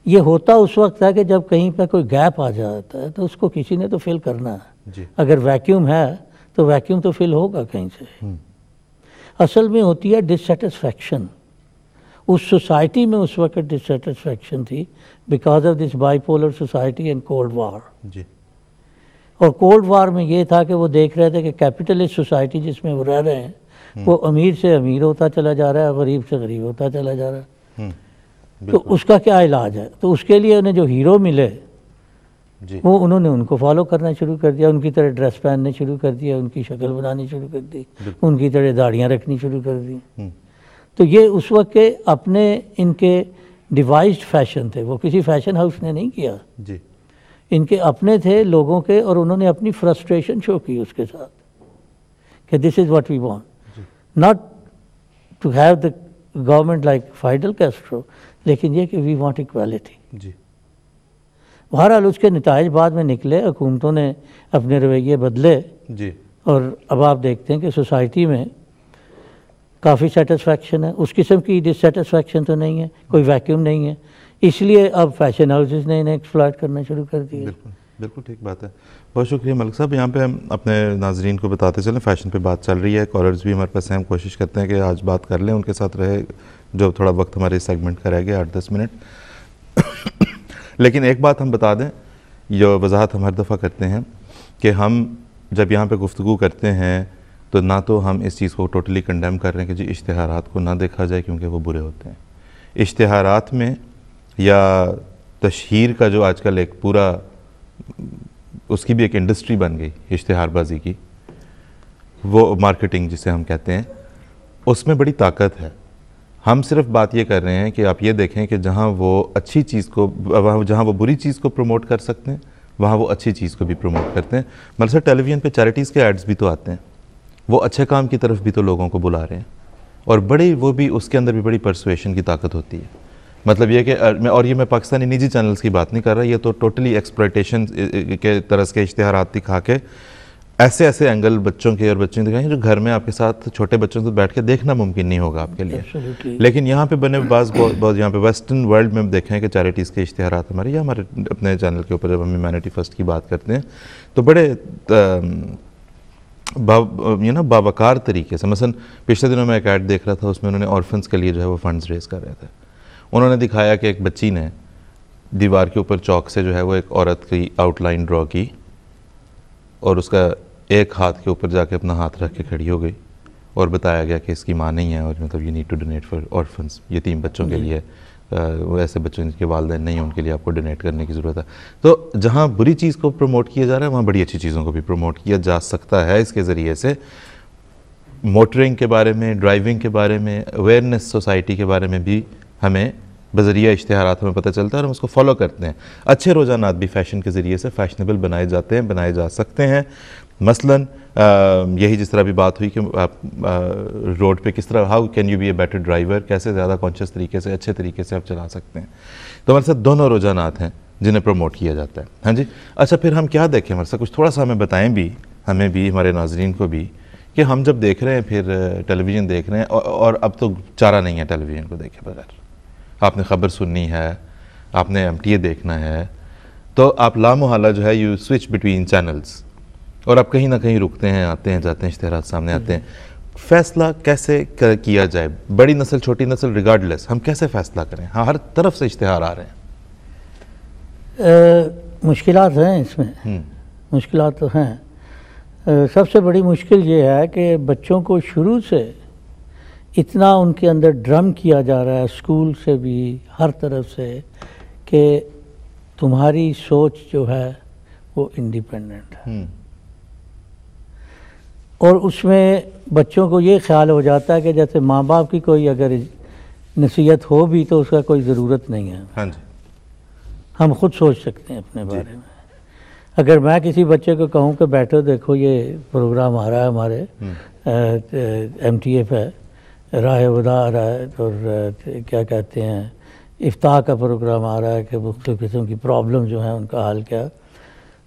یہ ہوتا اس وقت ہے کہ جب کہیں پہ کوئی گیپ آ جاتا ہے تو اس کو کسی نے تو فل کرنا ہے. اگر ویکیوم ہے تو ویکیوم تو فل ہوگا کہیں سے. اصل میں ہوتی ہے ڈسسیٹسفیکشن. اس سوسائٹی میں اس وقت ڈسسیٹسفیکشن تھی because of this bipolar society and cold war. اور کولڈ وار میں یہ تھا کہ وہ دیکھ رہے تھے کہ کیپٹلسٹ سوسائٹی جس میں وہ رہ رہے ہیں وہ امیر سے امیر ہوتا چلا جا رہا ہے, غریب سے غریب ہوتا چلا جا رہا ہے. تو اس کا کیا علاج ہے؟ تو اس کے لیے انہیں جو ہیرو ملے وہ انہوں نے ان کو فالو کرنا شروع کر دیا, ان کی طرح ڈریس پہننے شروع کر دیا, ان کی شکل بنانی شروع کر دی, ان کی طرح داڑیاں رکھنی شروع کر دی. تو یہ اس وقت کے اپنے ان کے ڈیوائزڈ فیشن تھے, وہ کسی فیشن ہاؤس نے نہیں کیا, ان کے اپنے تھے لوگوں کے, اور انہوں نے اپنی فرسٹریشن شو کی اس کے ساتھ کہ this is what we want, not to have the government like Fidel Castro, لیکن یہ کہ وی وانٹ ایکویلٹی. بہرحال اس کے نتائج بعد میں نکلے, حکومتوں نے اپنے رویے بدلے, اور اب آپ دیکھتے ہیں کہ سوسائٹی میں کافی سیٹسفیکشن ہے. اس قسم کی ڈسسیٹسفیکشن تو نہیں ہے, کوئی ویکیوم نہیں ہے, اس لیے اب فیشن ہاؤسز نے انہیں ایکسپلائٹ کرنا شروع کر دیا. بالکل ٹھیک بات ہے. بہت شکریہ ملک صاحب. یہاں پہ ہم اپنے ناظرین کو بتاتے چلیں, فیشن پہ بات چل رہی ہے, کالرز بھی ہمارے پاس ہیں, ہم کوشش کرتے ہیں کہ آج بات کر لیں, ان کے ساتھ رہے جو تھوڑا وقت ہمارے سیگمنٹ کا رہ گیا 8-10 منٹ. لیکن ایک بات ہم بتا دیں, جو وضاحت ہم ہر دفعہ کرتے ہیں کہ ہم جب یہاں پہ گفتگو کرتے ہیں تو نہ تو ہم اس چیز کو ٹوٹلی کنڈیم کر رہے ہیں کہ جی اشتہارات کو نہ دیکھا جائے کیونکہ وہ برے ہوتے ہیں. اشتہارات میں یا تشہیر کا جو آج کل ایک پورا اس کی بھی ایک انڈسٹری بن گئی اشتہار بازی کی, وہ مارکیٹنگ جسے ہم کہتے ہیں, اس میں بڑی طاقت ہے. ہم صرف بات یہ کر رہے ہیں کہ آپ یہ دیکھیں کہ جہاں وہ اچھی چیز کو, جہاں وہ بری چیز کو پروموٹ کر سکتے ہیں وہاں وہ اچھی چیز کو بھی پروموٹ کرتے ہیں. مطلب ٹیلی ویژن پہ چیریٹیز کے ایڈز بھی تو آتے ہیں, وہ اچھے کام کی طرف بھی تو لوگوں کو بلا رہے ہیں, اور بڑی وہ بھی اس کے اندر بھی بڑی پرسویشن کی طاقت ہوتی ہے. مطلب یہ کہ اور یہ میں پاکستانی نجی چینلز کی بات نہیں کر رہا, یہ تو ٹوٹلی ایکسپلائٹیشن کے طرز کے اشتہارات دکھا کے ایسے ایسے اینگل بچوں کے اور بچوں دکھائیں جو گھر میں آپ کے ساتھ چھوٹے بچوں سے بیٹھ کے دیکھنا ممکن نہیں ہوگا آپ کے لیے. لیکن یہاں پہ بنے بعض بہت یہاں پہ ویسٹرن ورلڈ میں دیکھیں کہ چیریٹیز کے اشتہارات ہمارے یا ہمارے اپنے چینل کے اوپر جب ہم ہیومینٹی فرسٹ کی بات کرتے ہیں تو بڑے باوقار طریقے سے, مثلا پچھلے دنوں میں ایک ایڈ دیکھ رہا تھا, اس میں انہوں نے آرفنس کے لیے جو ہے وہ فنڈز ریز کر رہے تھے. انہوں نے دکھایا کہ ایک بچی نے دیوار کے اوپر چاک سے جو ہے وہ ایک عورت کی آؤٹ لائن ڈرا کی, اور اس کا ایک ہاتھ کے اوپر جا کے اپنا ہاتھ رکھ کے کھڑی ہو گئی, اور بتایا گیا کہ اس کی ماں نہیں ہے, اور مطلب you need to donate for orphans, یتیم بچوں کے لیے, وہ ایسے بچوں جن کے والدین نہیں ہیں ان کے لیے آپ کو ڈونیٹ کرنے کی ضرورت ہے. تو جہاں بری چیز کو پروموٹ کیا جا رہا ہے وہاں بڑی اچھی چیزوں کو بھی پروموٹ کیا جا سکتا ہے. اس کے ذریعے سے موٹرنگ کے بارے میں, ڈرائیونگ کے بارے میں, اویئرنیس سوسائٹی کے بارے میں بھی ہمیں بذریعہ اشتہارات ہمیں پتہ چلتا ہے, اور ہم اس کو فالو کرتے ہیں. اچھے رجحانات بھی فیشن کے ذریعے سے فیشنیبل بنائے جاتے ہیں, بنائے جا سکتے ہیں. مثلاً یہی جس طرح بھی بات ہوئی کہ آپ روڈ پہ کس طرح, how can you be a better driver, کیسے زیادہ کانشیس طریقے سے اچھے طریقے سے آپ چلا سکتے ہیں. تو ہمارے ساتھ دونوں رجحانات ہیں جنہیں پروموٹ کیا جاتا ہے. ہاں جی, اچھا پھر ہم کیا دیکھیں ہمارے ساتھ, کچھ تھوڑا سا ہمیں بتائیں بھی, ہمیں بھی ہمارے ناظرین کو بھی, کہ ہم جب دیکھ رہے ہیں پھر ٹیلی ویژن دیکھ رہے ہیں, اور اب تو چارہ نہیں ہے ٹیلی ویژن کو دیکھے بغیر. آپ نے خبر سننی ہے, آپ نے MTA دیکھنا ہے, تو آپ لامحالہ جو ہے یو سوئچ بٹوین چینلز, اور آپ کہیں نہ کہیں رکتے ہیں, آتے ہیں, جاتے ہیں, اشتہارات سامنے آتے ہیں. فیصلہ کیسے کیا جائے, بڑی نسل چھوٹی نسل ریگارڈلیس, ہم کیسے فیصلہ کریں؟ ہاں ہر طرف سے اشتہار آ رہے ہیں. مشکلات ہیں اس میں, مشکلات تو ہیں. سب سے بڑی مشکل یہ ہے کہ بچوں کو شروع سے اتنا ان کے اندر ڈرم کیا جا رہا ہے, اسکول سے بھی ہر طرف سے, کہ تمہاری سوچ جو ہے وہ انڈیپینڈنٹ ہے. اور اس میں بچوں کو یہ خیال ہو جاتا ہے کہ جیسے ماں باپ کی کوئی اگر نصیحت ہو بھی تو اس کا کوئی ضرورت نہیں ہے. ہاں جی, ہم خود سوچ سکتے ہیں اپنے بارے میں. اگر میں کسی بچے کو کہوں کہ بیٹھو دیکھو یہ پروگرام آ رہا ہے ہمارے MTA پہ, راہ ودا آ رہا ہے, اور کیا کہتے ہیں افتاح کا پروگرام آ رہا ہے کہ مختلف قسم کی پرابلم جو ہیں ان کا حل کیا,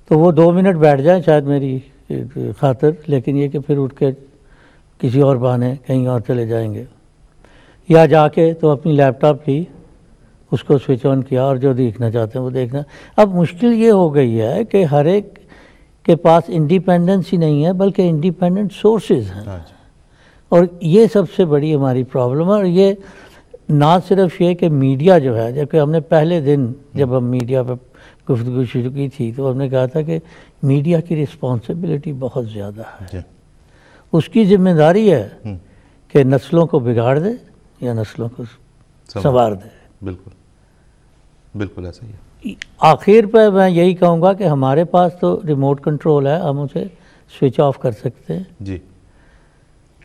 تو وہ 2 منٹ بیٹھ جائیں شاید میری خاطر, لیکن یہ کہ پھر اٹھ کے کسی اور بہانے کہیں اور چلے جائیں گے، یا جا کے تو اپنی لیپ ٹاپ کی اس کو سوئچ آن کیا اور جو دیکھنا چاہتے ہیں وہ دیکھنا۔ اب مشکل یہ ہو گئی ہے کہ ہر ایک کے پاس انڈیپینڈنس ہی نہیں ہے بلکہ انڈیپینڈنٹ سورسز ہیں، اور یہ سب سے بڑی ہماری پرابلم ہے۔ اور یہ نہ صرف یہ کہ میڈیا جو ہے، جبکہ ہم نے پہلے دن جب ہم میڈیا پہ گفتگو شروع کی تھی تو ہم نے کہا تھا کہ میڈیا کی رسپانسبلٹی بہت زیادہ ہے، اس کی ذمہ داری ہے کہ نسلوں کو بگاڑ دے یا نسلوں کو سنوار دے۔ بالکل بالکل ایسا ہی ہے۔ آخر پہ میں یہی کہوں گا کہ ہمارے پاس تو ریموٹ کنٹرول ہے، ہم اسے سوئچ آف کر سکتے ہیں۔ جی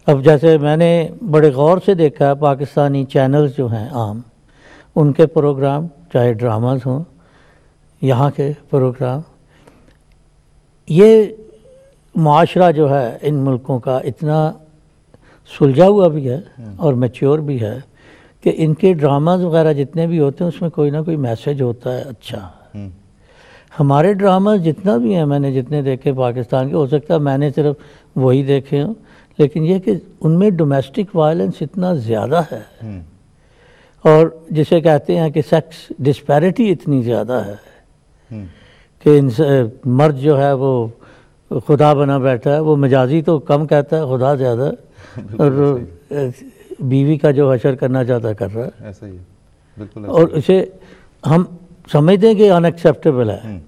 اب جیسے میں نے بڑے غور سے دیکھا ہے پاکستانی چینلز جو ہیں عام، ان کے پروگرام چاہے ڈراماز ہوں، یہاں کے پروگرام، یہ معاشرہ جو ہے ان ملکوں کا اتنا سلجھا ہوا بھی ہے اور میچور بھی ہے کہ ان کے ڈراماز وغیرہ جتنے بھی ہوتے ہیں اس میں کوئی نہ کوئی میسیج ہوتا ہے اچھا۔ ہمارے ڈراماز جتنا بھی ہیں، میں نے جتنے دیکھے پاکستان کے، ہو سکتا ہے میں نے صرف وہی دیکھے ہوں، لیکن یہ کہ ان میں ڈومیسٹک وائلنس اتنا زیادہ ہے، اور جسے کہتے ہیں کہ سیکس ڈسپیرٹی اتنی زیادہ ہے کہ مرد جو ہے وہ خدا بنا بیٹھا ہے، وہ مجازی تو کم کہتا ہے، خدا زیادہ، اور بیوی کا جو حشر کرنا چاہتا کر رہا ہے، ایسا ہی ہے، بالکل۔ اور اسے ہم سمجھتے ہیں کہ ان ایکسیپٹیبل ہے،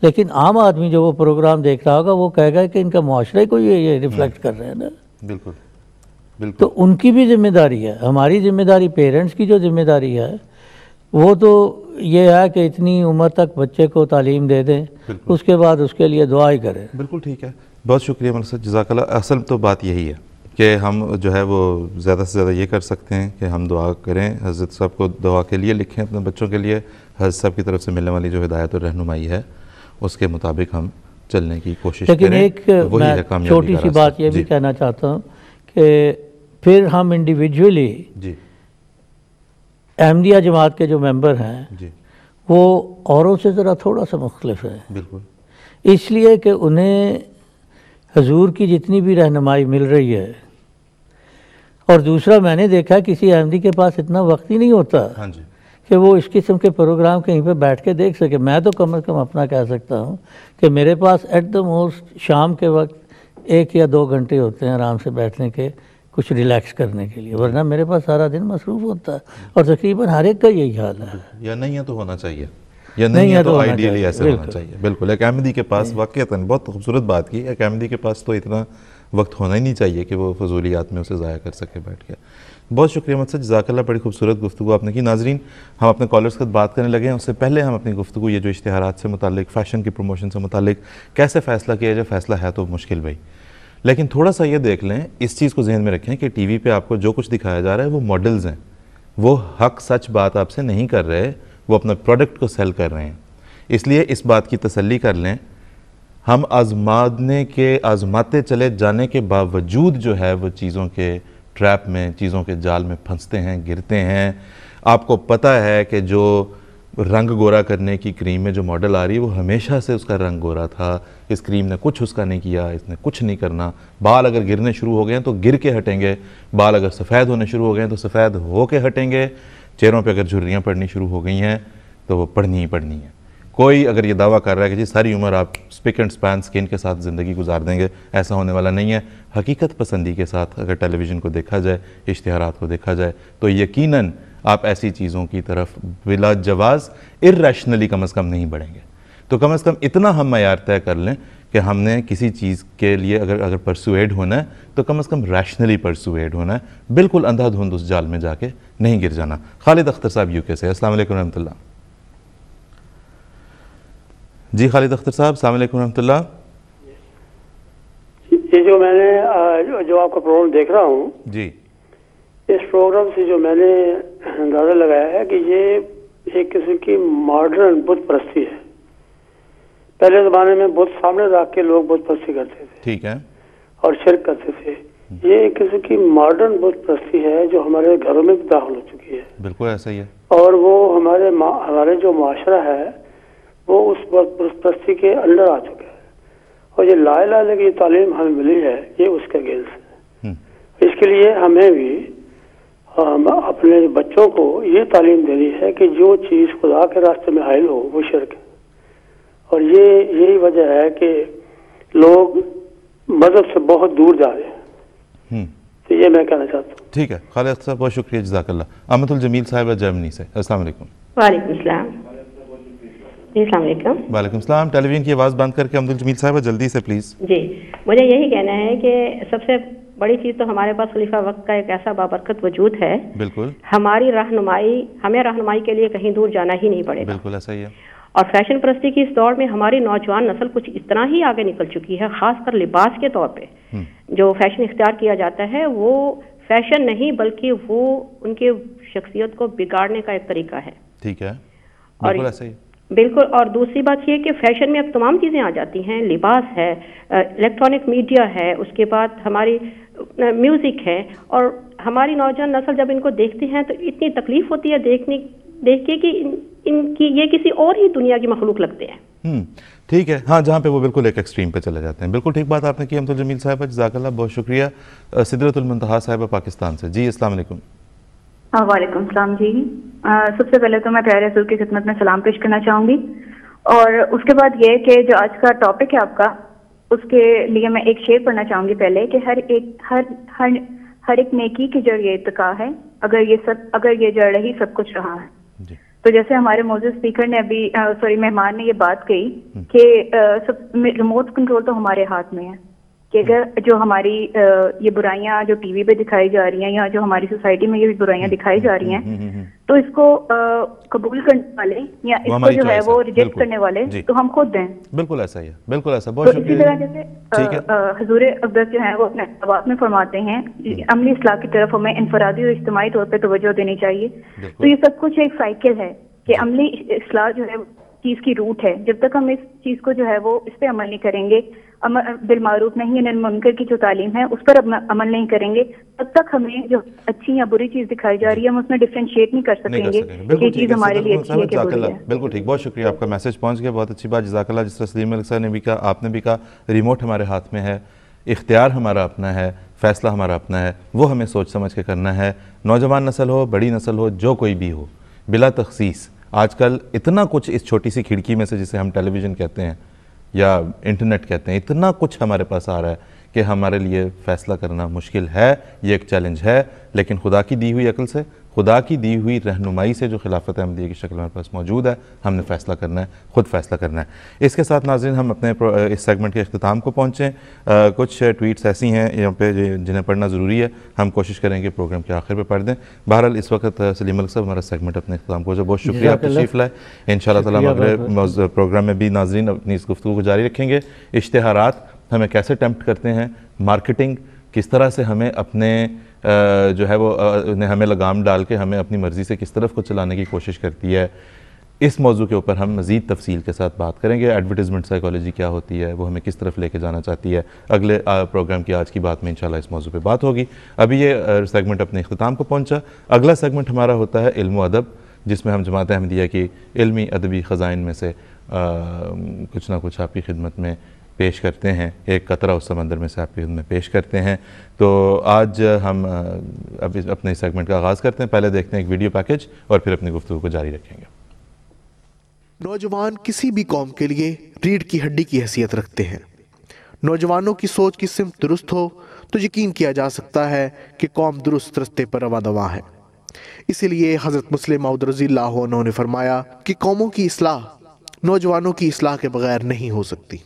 لیکن عام آدمی جو وہ پروگرام دیکھ رہا ہوگا وہ کہے گا کہ ان کا معاشرے کو یہ ریفلیکٹ کر رہے ہیں نا۔ بالکل بالکل۔ تو ان کی بھی ذمہ داری ہے، ہماری ذمہ داری، پیرنٹس کی جو ذمہ داری ہے وہ تو یہ ہے کہ اتنی عمر تک بچے کو تعلیم دے دیں، اس کے بعد اس کے لیے دعا ہی کریں۔ بالکل ٹھیک ہے، بہت شکریہ ملک صاحب، جزاک اللہ۔ اصل تو بات یہی ہے کہ ہم جو ہے وہ زیادہ سے زیادہ یہ کر سکتے ہیں کہ ہم دعا کریں، حضرت صاحب کو دعا کے لیے لکھیں اپنے بچوں کے لیے، حضرت صاحب کی طرف سے ملنے والی جو ہدایت اور رہنمائی ہے اس کے مطابق ہم چلنے کی کوشش کریں۔ لیکن ایک میں چھوٹی سی بات یہ بھی کہنا چاہتا ہوں کہ پھر ہم انڈیویجولی جی احمدیہ جماعت کے جو ممبر ہیں جی وہ اوروں سے ذرا تھوڑا سا مختلف ہے، بالکل، اس لیے کہ انہیں حضور کی جتنی بھی رہنمائی مل رہی ہے، اور دوسرا میں نے دیکھا کسی احمدی کے پاس اتنا وقت ہی نہیں ہوتا ہاں جی، کہ وہ اس قسم کے پروگرام کہیں پہ بیٹھ کے دیکھ سکے۔ میں تو کم از کم اپنا کہہ سکتا ہوں کہ میرے پاس ایٹ دا موسٹ شام کے وقت 1 یا 2 گھنٹے ہوتے ہیں آرام سے بیٹھنے کے، کچھ ریلیکس کرنے کے لیے، ورنہ میرے پاس سارا دن مصروف ہوتا ہے، اور تقریباً ہر ایک کا یہی حال ہے۔ یا نہیں ہے تو ہونا چاہیے، یا نہیں ہے تو آئیڈیلی ایسے ہونا چاہیے۔ بالکل، ایک احمدی کے پاس واقعتاً بہت خوبصورت بات کی، ایک احمدی کے پاس تو اتنا وقت ہونا ہی نہیں چاہیے کہ وہ فضولیات میں اسے ضائع کر سکے بیٹھ کے۔ بہت شکریہ مت سے، جزاک اللہ، بڑی خوبصورت گفتگو آپ نے کی۔ ناظرین، ہم اپنے کالرز کے بات کرنے لگے ہیں، اس سے پہلے ہم اپنی گفتگو یہ جو اشتہارات سے متعلق، فیشن کی پروموشن سے متعلق کیسے فیصلہ کیا جائے، فیصلہ ہے تو مشکل بھائی، لیکن تھوڑا سا یہ دیکھ لیں، اس چیز کو ذہن میں رکھیں کہ ٹی وی پہ آپ کو جو کچھ دکھایا جا رہا ہے وہ ماڈلز ہیں، وہ حق سچ بات آپ سے نہیں کر رہے، وہ اپنا پروڈکٹ کو سیل کر رہے ہیں۔ اس لیے اس بات کی تسلی کر لیں، ہم آزماتے چلے جانے کے باوجود جو ہے وہ چیزوں کے ٹریپ میں، چیزوں کے جال میں پھنستے ہیں، گرتے ہیں۔ آپ کو پتہ ہے کہ جو رنگ گورا کرنے کی کریم میں جو ماڈل آ رہی ہے وہ ہمیشہ سے اس کا رنگ گورا تھا، اس کریم نے کچھ اس کا نہیں کیا، اس نے کچھ نہیں کرنا۔ بال اگر گرنے شروع ہو گئے ہیں تو گر کے ہٹیں گے، بال اگر سفید ہونے شروع ہو گئے ہیں تو سفید ہو کے ہٹیں گے، چہروں پہ اگر جھریاں پڑنی شروع ہو گئی ہیں تو وہ پڑنی ہی پڑنی ہیں۔ کوئی اگر یہ دعویٰ کر رہا ہے کہ جی ساری عمر آپ سپک اینڈ سپین سکن کے ساتھ زندگی گزار دیں گے، ایسا ہونے والا نہیں ہے۔ حقیقت پسندی کے ساتھ اگر ٹیلی ویژن کو دیکھا جائے، اشتہارات کو دیکھا جائے، تو یقیناً آپ ایسی چیزوں کی طرف بلا جواز ارریشنلی کم از کم نہیں بڑھیں گے۔ تو کم از کم اتنا ہم معیار طے کر لیں کہ ہم نے کسی چیز کے لیے اگر پرسویڈ ہونا ہے تو کم از کم ریشنلی پرسویڈ ہونا ہے، بالکل اندھا دھند اس جال میں جا کے نہیں گر جانا۔ خالد اختر صاحب یو کے سے، السلام علیکم ورحمۃ اللہ۔ جی خالد اختر صاحب، السلام علیکم ورحمۃ اللہ۔ یہ جو میں نے جو آپ کا پروگرام دیکھ رہا ہوں جی، اس پروگرام سے جو میں نے اندازہ لگایا ہے کہ یہ ایک قسم کی ماڈرن بت پرستی ہے۔ پہلے زمانے میں بت سامنے رکھ کے لوگ بت پرستی کرتے تھے، ٹھیک ہے، اور شرک کرتے تھے۔ یہ ایک قسم کی ماڈرن بت پرستی ہے جو ہمارے گھروں میں بھی داخل ہو چکی ہے، بالکل ایسا ہی ہے، اور وہ ہمارے جو معاشرہ ہے وہ اس بت پرستی کے اندر آ چکا ہے، اور یہ لا الہ الا اللہ کی تعلیم ہمیں ملی ہے، یہ اس کے اگینسٹ ہے۔ کے لیے ہمیں بھی اپنے بچوں کو یہ تعلیم دینی ہے کہ جو چیز خدا کے راستے میں حائل ہو وہ شرک ہے، اور یہی وجہ ہے کہ لوگ مذہب سے بہت دور جا رہے ہیں. تو یہ میں کہنا چاہتا ہوں. ٹھیک ہے خالد صاحب، بہت شکریہ، جزاک اللہ. احمد الجمیل صاحب جرمنی سے، السلام علیکم. وعلیکم السلام. جی السلام علیکم. وعلیکم السلام. ٹیلی ویژن کی آواز بند کر کے احمد الجمیل صاحب جلدی سے پلیز. جی مجھے یہی کہنا ہے کہ سب سے بڑی چیز تو ہمارے پاس خلیفہ وقت کا ایک ایسا بابرکت وجود ہے. بالکل. ہمیں رہنمائی کے لیے کہیں دور جانا ہی نہیں پڑے گا. بالکل ایسا ہی ہے. اور فیشن پرستی کی اس دور میں ہماری نوجوان نسل کچھ اس طرح ہی آگے نکل چکی ہے، خاص کر لباس کے طور پہ جو فیشن اختیار کیا جاتا ہے وہ فیشن نہیں بلکہ وہ ان کے شخصیت کو بگاڑنے کا ایک طریقہ ہے. ٹھیک ہے، بالکل ایسا ہی. بالکل. اور دوسری بات یہ کہ فیشن میں اب تمام چیزیں آ جاتی ہیں، لباس ہے، الیکٹرانک میڈیا ہے، اس کے بعد ہماری میوزک ہے، اور ہماری نوجوان نسل جب ان کو دیکھتی ہیں تو اتنی تکلیف ہوتی ہے دیکھ کے کہ ان کی یہ کسی اور ہی دنیا کی مخلوق لگتے ہیں. ٹھیک ہے، ہاں جہاں پہ وہ بالکل ایک ایکسٹریم پہ چلے جاتے ہیں. بالکل ٹھیک بات آپ نے کی احمد الجمیل صاحب، جزاک اللہ، بہت شکریہ. سدرۃ المنتہا صاحبہ پاکستان سے. جی السلام علیکم. وعلیکم السلام. جی سب سے پہلے تو میں پیارے رسول کی خدمت میں سلام پیش کرنا چاہوں گی، اور اس کے بعد یہ کہ جو آج کا ٹاپک ہے آپ کا، اس کے لیے میں ایک شعر پڑھنا چاہوں گی پہلے کہ ہر ایک نیکی کی جڑ یہ اتقا ہے، اگر یہ جڑ رہی سب کچھ رہا ہے. تو جیسے ہمارے موجود اسپیکر نے ابھی مہمان نے یہ بات کہی کہ ریموٹ کنٹرول تو ہمارے ہاتھ میں ہے، کہ اگر جو ہماری یہ برائیاں جو ٹی وی پہ دکھائی جا رہی ہیں یا جو ہماری سوسائٹی میں یہ برائیاں دکھائی جا رہی ہیں تو اس کو قبول کرنے والے یا اس کو جو ہے وہ ریجیکٹ کرنے والے تو ہم خود ہیں. بالکل ایسا ہی ہے، بالکل ایسا. بہت شکریہ. اسی طرح جیسے حضور اقدس جو ہیں وہ اپنے بات میں فرماتے ہیں عملی اصلاح کی طرف ہمیں انفرادی اور اجتماعی طور پہ توجہ دینی چاہیے. تو یہ سب کچھ ایک سائیکل ہے کہ عملی اصلاح جو ہے چیز کی روٹ ہے. جب تک ہم اس چیز کو جو ہے وہ اس پہ عمل نہیں کریں گے، بالمعروف نہیں عن المنکر کی جو تعلیم ہے اس پر عمل نہیں کریں گے، تب تک ہمیں جو اچھی یا بری چیز دکھائی جا رہی ہے ہم اس میں ڈفرینشیٹ نہیں کر سکیں گے کہ یہ چیز ہمارے لیے اچھی ہے کہ بری ہے. بالکل ٹھیک، بہت شکریہ، آپ کا میسج پہنچ گیا، بہت اچھی بات، جزاک اللہ. جس طرح سلیم ملک صاحب نے بھی کہا، آپ نے بھی کہا، ریموٹ ہمارے ہاتھ میں ہے، اختیار ہمارا اپنا ہے، فیصلہ ہمارا اپنا ہے، وہ ہمیں سوچ سمجھ کے کرنا ہے. نوجوان نسل ہو، بڑی نسل ہو، جو کوئی بھی ہو، بلا تخصیص آج کل اتنا کچھ اس چھوٹی سی کھڑکی میں سے جسے ہم ٹیلی ویژن کہتے ہیں یا انٹرنیٹ کہتے ہیں، اتنا کچھ ہمارے پاس آ رہا ہے کہ ہمارے لیے فیصلہ کرنا مشکل ہے. یہ ایک چیلنج ہے، لیکن خدا کی دی ہوئی عقل سے، خدا کی دی ہوئی رہنمائی سے جو خلافت احمدیہ کی شکل ہمارے پاس موجود ہے، ہم نے فیصلہ کرنا ہے، خود فیصلہ کرنا ہے. اس کے ساتھ ناظرین ہم اپنے اس سیگمنٹ کے اختتام کو پہنچیں. کچھ ٹویٹس ایسی ہیں یہاں پہ جنہیں پڑھنا ضروری ہے، ہم کوشش کریں گے پروگرام کے آخر پہ پڑھ دیں. بہرحال اس وقت سلیم ملک صاحب ہمارا سیگمنٹ اپنے اختتام کو بہت شکریہ، آپ تشریف لائے. انشاءاللہ تعالیٰ اگلے پروگرام میں بھی ناظرین اپنی اس گفتگو کو جاری رکھیں گے. اشتہارات ہمیں کیسے ٹیمپٹ کرتے ہیں، مارکیٹنگ کس طرح سے ہمیں اپنے جو ہے وہ ہمیں لگام ڈال کے ہمیں اپنی مرضی سے کس طرف کو چلانے کی کوشش کرتی ہے، اس موضوع کے اوپر ہم مزید تفصیل کے ساتھ بات کریں گے. ایڈورٹائزمنٹ سائیکالوجی کیا ہوتی ہے، وہ ہمیں کس طرف لے کے جانا چاہتی ہے، اگلے پروگرام کی آج کی بات میں انشاءاللہ اس موضوع پہ بات ہوگی. ابھی یہ سیگمنٹ اپنے اختتام کو پہنچا. اگلا سیگمنٹ ہمارا ہوتا ہے علم و ادب، جس میں ہم جماعت احمدیہ کی علمی ادبی خزائن میں سے کچھ نہ کچھ آپ کی خدمت میں پیش کرتے ہیں. ایک قطرہ اس سمندر میں سے آپ کی خدمت میں پیش کرتے ہیں. تو آج ہم اب اپنے سیگمنٹ کا آغاز کرتے ہیں. پہلے دیکھتے ہیں ایک ویڈیو پیکج اور پھر اپنی گفتگو کو جاری رکھیں گے. نوجوان کسی بھی قوم کے لیے ریڑھ کی ہڈی کی حیثیت رکھتے ہیں. نوجوانوں کی سوچ کی سمت درست ہو تو یقین کیا جا سکتا ہے کہ قوم درست رستے پر رواں دواں ہے. اسی لیے حضرت مسلم موعود رضی اللہ عنہ نے فرمایا کہ قوموں کی اصلاح نوجوانوں کی اصلاح کے بغیر نہیں ہو سکتی.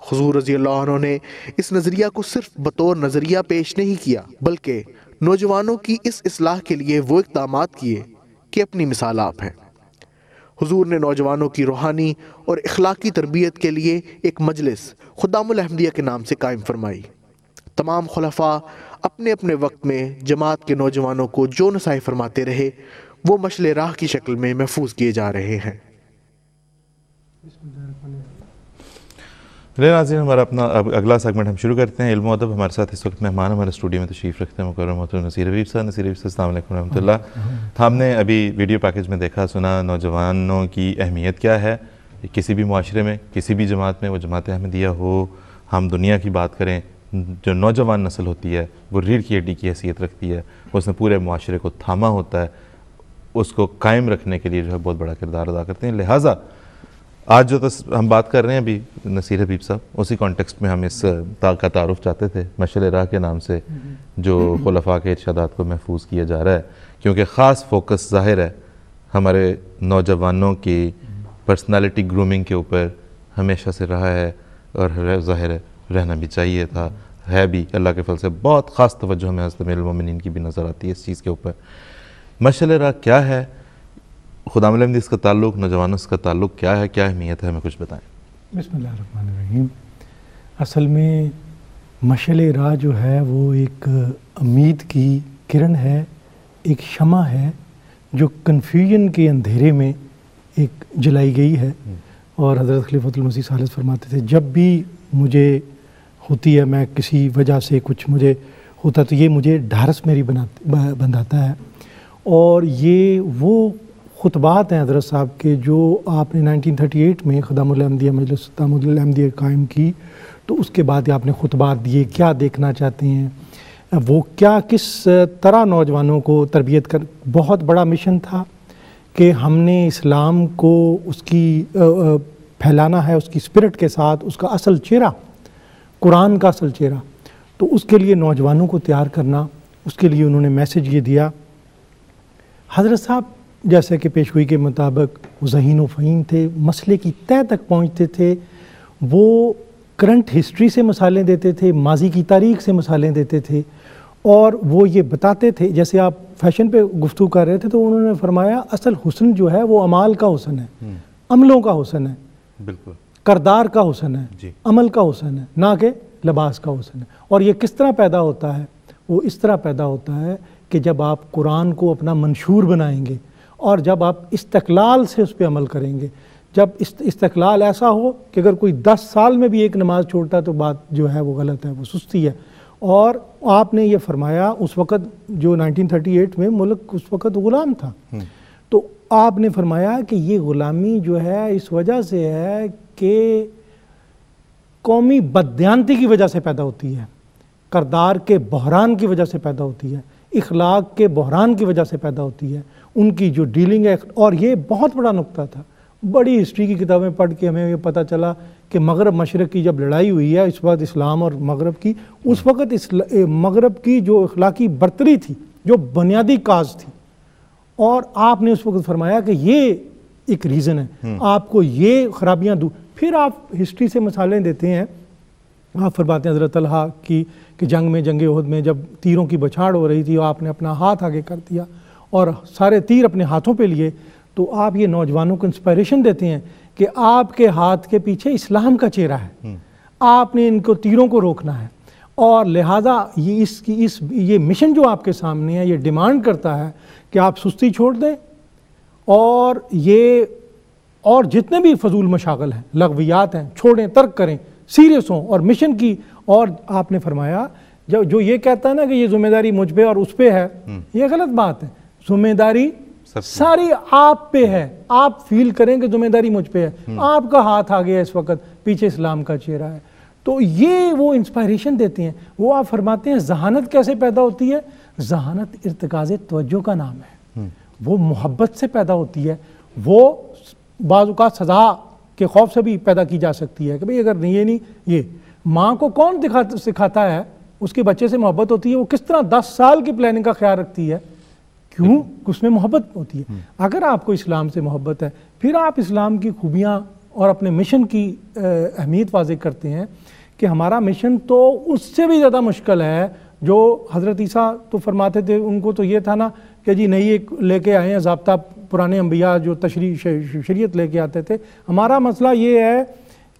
حضور رضی اللہ عنہ نے اس نظریہ کو صرف بطور نظریہ پیش نہیں کیا بلکہ نوجوانوں کی اس اصلاح کے لیے وہ اقدامات کیے کہ اپنی مثال آپ ہیں. حضور نے نوجوانوں کی روحانی اور اخلاقی تربیت کے لیے ایک مجلس خدام الاحمدیہ کے نام سے قائم فرمائی. تمام خلفاء اپنے اپنے وقت میں جماعت کے نوجوانوں کو جو نصائح فرماتے رہے وہ مشعل راہ کی شکل میں محفوظ کیے جا رہے ہیں. ناظرین ہمارا اپنا اگلا سیگمنٹ ہم شروع کرتے ہیں. علم و ادب. ہمارے ساتھ اس وقت مہمان ہمارے اسٹوڈیو میں تشریف رکھتے ہیں مکرم محترم نصیر حبیب صاحب. نصیر حبیب صاحب السلام علیکم ورحمۃ اللہ. ہم نے ابھی ویڈیو پیکج میں دیکھا سنا نوجوانوں کی اہمیت کیا ہے کسی بھی معاشرے میں، کسی بھی جماعت میں، وہ جماعت احمدیہ ہو، ہم دنیا کی بات کریں، جو نوجوان نسل ہوتی ہے وہ ریڑھ کی ہڈی کی حیثیت رکھتی ہے، اس نے پورے معاشرے کو تھاما ہوتا ہے، اس کو قائم رکھنے کے لیے جو ہے بہت بڑا کردار ادا کرتے ہیں. لہٰذا آج جو ہم بات کر رہے ہیں ابھی نصیر حبیب صاحب، اسی کانٹیکسٹ میں ہم اس کا تعارف چاہتے تھے مشعل راہ کے نام سے، جو خلفاء کے ارشادات کو محفوظ کیا جا رہا ہے، کیونکہ خاص فوکس ظاہر ہے ہمارے نوجوانوں کی پرسنالٹی گرومنگ کے اوپر ہمیشہ سے رہا ہے، اور ظاہر ہے رہنا بھی چاہیے تھا، ہے بھی. اللہ کے فضل سے بہت خاص توجہ ہمیں حضرت امیر المومنین کی بھی نظر آتی ہے اس چیز کے اوپر. مشعل راہ کیا ہے، خدا ملمدی اس کا تعلق، نوجوانوں سے کا تعلق کیا ہے، کیا اہمیت ہے، ہمیں کچھ بتائیں. بسم اللہ الرحمن الرحیم. اصل میں مشعل راہ جو ہے وہ ایک امید کی کرن ہے، ایک شمع ہے جو کنفیوژن کے اندھیرے میں ایک جلائی گئی ہے. اور حضرت خلیفۃ المسیح ثالث فرماتے تھے جب بھی مجھے ہوتی ہے، میں کسی وجہ سے کچھ مجھے ہوتا تو یہ مجھے ڈھارس میری بندھاتا ہے. اور یہ وہ خطبات ہیں حضرت صاحب کے جو آپ نے 1938 میں خدام الاحمدیہ مجلس تعامل الاحمدیہ قائم کی، تو اس کے بعد آپ نے خطبات دیے، کیا دیکھنا چاہتے ہیں، وہ کیا کس طرح نوجوانوں کو تربیت کر. بہت بڑا مشن تھا کہ ہم نے اسلام کو اس کی پھیلانا ہے، اس کی اسپرٹ کے ساتھ، اس کا اصل چہرہ قرآن کا اصل چہرہ. تو اس کے لیے نوجوانوں کو تیار کرنا، اس کے لیے انہوں نے میسج یہ دیا. حضرت صاحب جیسے کہ پیشگوئی کے مطابق وہ ذہین و فہیم تھے، مسئلے کی تہہ تک پہنچتے تھے، وہ کرنٹ ہسٹری سے مثالیں دیتے تھے، ماضی کی تاریخ سے مثالیں دیتے تھے، اور وہ یہ بتاتے تھے. جیسے آپ فیشن پہ گفتگو کر رہے تھے تو انہوں نے فرمایا اصل حسن جو ہے وہ اعمال کا حسن ہے، عملوں کا حسن ہے، بالکل کردار کا حسن ہے، عمل کا حسن ہے، نہ کہ لباس کا حسن ہے. اور یہ کس طرح پیدا ہوتا ہے؟ وہ اس طرح پیدا ہوتا ہے کہ جب آپ قرآن کو اپنا منشور بنائیں گے، اور جب آپ استقلال سے اس پہ عمل کریں گے. جب استقلال ایسا ہو کہ اگر کوئی 10 سال میں بھی ایک نماز چھوڑتا ہے تو بات جو ہے وہ غلط ہے، وہ سستی ہے. اور آپ نے یہ فرمایا اس وقت جو 1938 میں ملک اس وقت غلام تھا، تو آپ نے فرمایا کہ یہ غلامی جو ہے اس وجہ سے ہے کہ قومی بددیانتی کی وجہ سے پیدا ہوتی ہے، کردار کے بحران کی وجہ سے پیدا ہوتی ہے، اخلاق کے بحران کی وجہ سے پیدا ہوتی ہے، ان کی جو ڈیلنگ ہے. اور یہ بہت بڑا نقطہ تھا. بڑی ہسٹری کی کتابیں پڑھ کے ہمیں یہ پتہ چلا کہ مغرب مشرق کی جب لڑائی ہوئی ہے اس وقت اسلام اور مغرب کی، اس وقت مغرب کی جو اخلاقی برتری تھی، جو بنیادی کاز تھی، اور آپ نے اس وقت فرمایا کہ یہ ایک ریزن ہے، آپ کو یہ خرابیاں دور. پھر آپ ہسٹری سے مثالیں دیتے ہیں. آپ فرماتے ہیں حضرت طلحہ کی کہ جنگ میں، جنگ احد میں جب تیروں کی بچھاڑ ہو رہی تھی، آپ نے اپنا ہاتھ آگے کر دیا اور سارے تیر اپنے ہاتھوں پہ لیے. تو آپ یہ نوجوانوں کو انسپائریشن دیتے ہیں کہ آپ کے ہاتھ کے پیچھے اسلام کا چہرہ ہے، آپ نے ان کو تیروں کو روکنا ہے. اور لہٰذا یہ مشن جو آپ کے سامنے ہے یہ ڈیمانڈ کرتا ہے کہ آپ سستی چھوڑ دیں، اور جتنے بھی فضول مشاغل ہیں، لغویات ہیں، چھوڑیں، ترک کریں، سیریس ہوں اور مشن کی. اور آپ نے فرمایا جو یہ کہتا ہے نا کہ یہ ذمہ داری مجھ پہ اور اس پہ ہے، یہ غلط بات ہے. ذمہ داری ساری آپ پہ ہے. آپ فیل کریں کہ ذمہ داری مجھ پہ ہے، آپ کا ہاتھ آگے ہے اس وقت، پیچھے اسلام کا چہرہ ہے. تو یہ وہ انسپائریشن دیتے ہیں. وہ آپ فرماتے ہیں ذہانت کیسے پیدا ہوتی ہے؟ ذہانت ارتکاز توجہ کا نام ہے. وہ محبت سے پیدا ہوتی ہے. وہ بعض اوقات سزا کے خوف سے بھی پیدا کی جا سکتی ہے کہ بھئی اگر یہ نہیں، یہ ماں کو کون سکھاتا ہے اس کے بچے سے محبت ہوتی ہے، وہ کس طرح 10 سال کی پلاننگ کا خیال رکھتی ہے، کیوں؟ اس میں محبت ہوتی ہے. اگر آپ کو اسلام سے محبت ہے، پھر آپ اسلام کی خوبیاں اور اپنے مشن کی اہمیت واضح کرتے ہیں کہ ہمارا مشن تو اس سے بھی زیادہ مشکل ہے. جو حضرت عیسیٰ تو فرماتے تھے، ان کو تو یہ تھا نا کہ جی نئی ایک لے کے آئے ہیں ضابطہ، پرانے انبیاء جو شریعت لے کے آتے تھے. ہمارا مسئلہ یہ ہے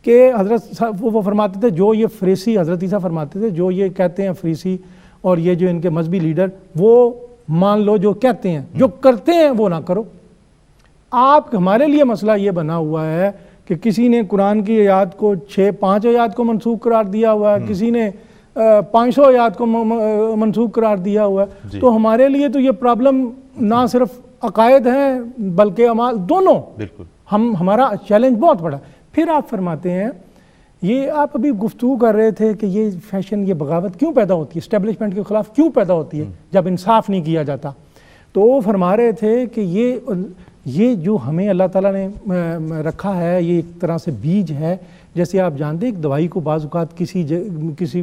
کہ حضرت وہ فرماتے تھے جو یہ فریسی، حضرت عیسیٰ فرماتے تھے جو یہ کہتے ہیں فریسی اور یہ جو ان کے مذہبی لیڈر، وہ مان لو جو کہتے ہیں، جو کرتے ہیں وہ نہ کرو. آپ ہمارے لیے مسئلہ یہ بنا ہوا ہے کہ کسی نے قرآن کی آیات کو 5 آیات کو منسوخ قرار دیا ہوا ہے، کسی نے 500 آیات کو منسوخ قرار دیا ہوا ہے. تو ہمارے لیے تو یہ پرابلم نہ صرف عقائد ہیں بلکہ اعمال دونوں. ہمارا چیلنج بہت بڑا. پھر آپ فرماتے ہیں یہ آپ ابھی گفتگو کر رہے تھے کہ یہ فیشن، یہ بغاوت کیوں پیدا ہوتی ہے، اسٹیبلشمنٹ کے خلاف کیوں پیدا ہوتی ہے جب انصاف نہیں کیا جاتا. تو وہ فرما رہے تھے کہ یہ جو ہمیں اللہ تعالیٰ نے رکھا ہے، یہ ایک طرح سے بیج ہے. جیسے آپ جانتے ہیں ایک دوائی کو بعض اوقات کسی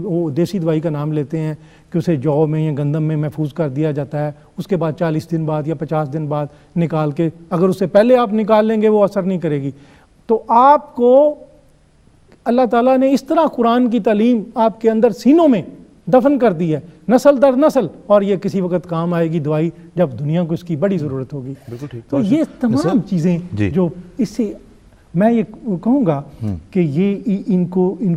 وہ دیسی دوائی کا نام لیتے ہیں کہ اسے جو میں یا گندم میں محفوظ کر دیا جاتا ہے، اس کے بعد 40 دن بعد یا 50 دن بعد نکال کے، اگر اس سے پہلے آپ نکال لیں گے وہ اثر نہیں کرے گی. تو آپ کو اللہ تعالیٰ نے اس طرح قرآن کی تعلیم آپ کے اندر سینوں میں دفن کر دی ہے، نسل در نسل، اور یہ کسی وقت کام آئے گی دوائی جب دنیا کو اس کی بڑی ضرورت ہوگی. تو یہ تمام چیزیں جو اس سے میں یہ کہوں گا کہ یہ ان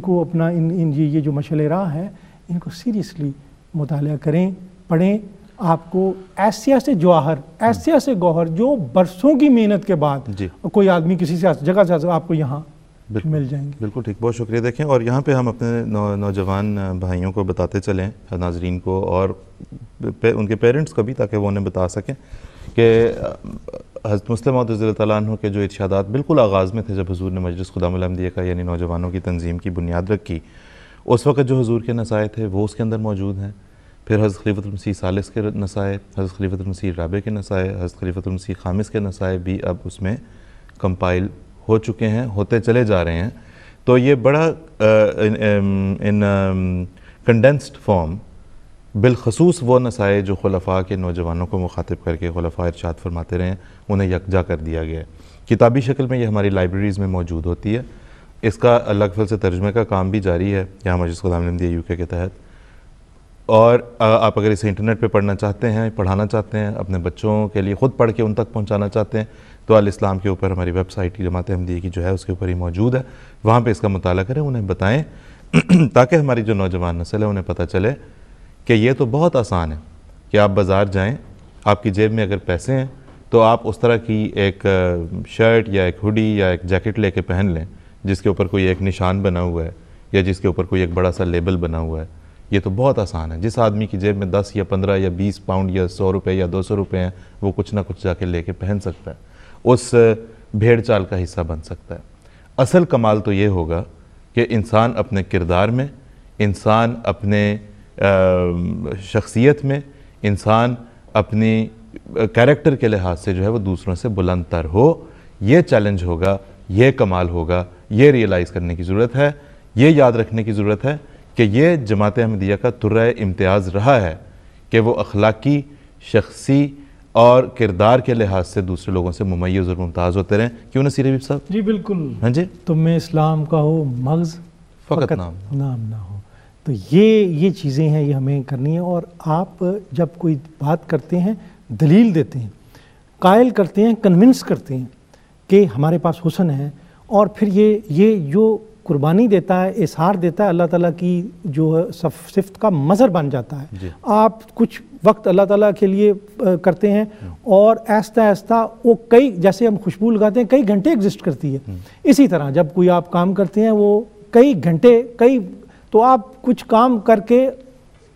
کو اپنا یہ جو مشعل راہ ہے ان کو سیریسلی مطالعہ کریں، پڑھیں. آپ کو ایسے جواہر، ایسے گوہر جو برسوں کی محنت کے بعد کوئی آدمی کسی سے جگہ سے آپ کو یہاں مل جائیں گے. بالکل ٹھیک، بہت شکریہ. دیکھیں، اور یہاں پہ ہم اپنے نوجوان بھائیوں کو بتاتے چلیں، ناظرین کو اور ان کے پیرنٹس کو بھی، تاکہ وہ انہیں بتا سکیں کہ حضرت مسلم موعود رضی اللہ تعالیٰ عنہ کے جو ارشادات بالکل آغاز میں تھے جب حضور نے مجلس خدام الانبیاء کا یعنی نوجوانوں کی تنظیم کی بنیاد رکھی، اس وقت جو حضور کے نصائح تھے وہ اس کے اندر موجود ہیں. پھر حضرت خلیفۃ المسیح ثالث کے نصائح، حضرت خلیفۃ المسیح رابع کے نصائح، حضرت خلیفۃ المسیح خامس کے نصائح بھی اب اس میں کمپائل ہو چکے ہیں، ہوتے چلے جا رہے ہیں. تو یہ بڑا ان کنڈینسڈ فارم بالخصوص وہ نصائح جو خلفاء کے نوجوانوں کو مخاطب کر کے خلفاء ارشاد فرماتے رہے ہیں، انہیں یکجا کر دیا گیا ہے. کتابی شکل میں یہ ہماری لائبریریز میں موجود ہوتی ہے. اس کا اللہ کے فضل سے ترجمے کا کام بھی جاری ہے یہاں مجلس خدام الانبیاء UK کے تحت. اور آپ اگر اسے انٹرنیٹ پہ پڑھنا چاہتے ہیں، پڑھانا چاہتے ہیں، اپنے بچوں کے لیے خود پڑھ کے ان تک پہنچانا چاہتے ہیں، تو الاسلام کے اوپر ہماری ویب سائٹ جماعت احمدیہ کی جو ہے اس کے اوپر ہی موجود ہے. وہاں پہ اس کا مطالعہ کریں، انہیں بتائیں تاکہ ہماری جو نوجوان نسل ہے انہیں پتہ چلے کہ یہ تو بہت آسان ہے کہ آپ بازار جائیں، آپ کی جیب میں اگر پیسے ہیں تو آپ اس طرح کی ایک شرٹ یا ایک ہوڈی یا ایک جیکٹ لے کے پہن لیں جس کے اوپر کوئی ایک نشان بنا ہوا ہے یا جس کے اوپر کوئی ایک بڑا سا لیبل بنا ہوا ہے. یہ تو بہت آسان ہے. جس آدمی کی جیب میں 10 یا 15 یا 20 پاؤنڈ یا 100 روپے یا 200 روپے ہیں، وہ کچھ نہ کچھ جا کے لے کے پہن سکتا ہے، اس بھیڑ چال کا حصہ بن سکتا ہے. اصل کمال تو یہ ہوگا کہ انسان اپنے کردار میں، انسان اپنے شخصیت میں، انسان اپنی کیریکٹر کے لحاظ سے جو ہے وہ دوسروں سے بلند تر ہو. یہ چیلنج ہوگا، یہ کمال ہوگا. یہ ریئلائز کرنے کی ضرورت ہے، یہ یاد رکھنے کی ضرورت ہے کہ یہ جماعت احمدیہ کا ترہ امتیاز رہا ہے کہ وہ اخلاقی، شخصی اور کردار کے لحاظ سے دوسرے لوگوں سے ممیز اور ممتاز ہوتے رہیں. کیوں نصیر حبیب صاحب؟ جی بالکل. ہاں جی، تم میں اسلام کا ہو مغز فقط نام نہ ہو. تو یہ چیزیں ہیں، یہ ہمیں کرنی ہے. اور آپ جب کوئی بات کرتے ہیں، دلیل دیتے ہیں، قائل کرتے ہیں، کنونس کرتے ہیں کہ ہمارے پاس حسن ہے، اور پھر یہ جو قربانی دیتا ہے، اظہار دیتا ہے، اللہ تعالیٰ کی جو صفت کا مظہر بن جاتا ہے. آپ کچھ وقت اللہ تعالیٰ کے لیے کرتے ہیں اور آہستہ آہستہ وہ کئی، جیسے ہم خوشبو لگاتے ہیں، کئی گھنٹے ایگزسٹ کرتی ہے. اسی طرح جب کوئی آپ کام کرتے ہیں وہ کئی گھنٹے تو آپ کچھ کام کر کے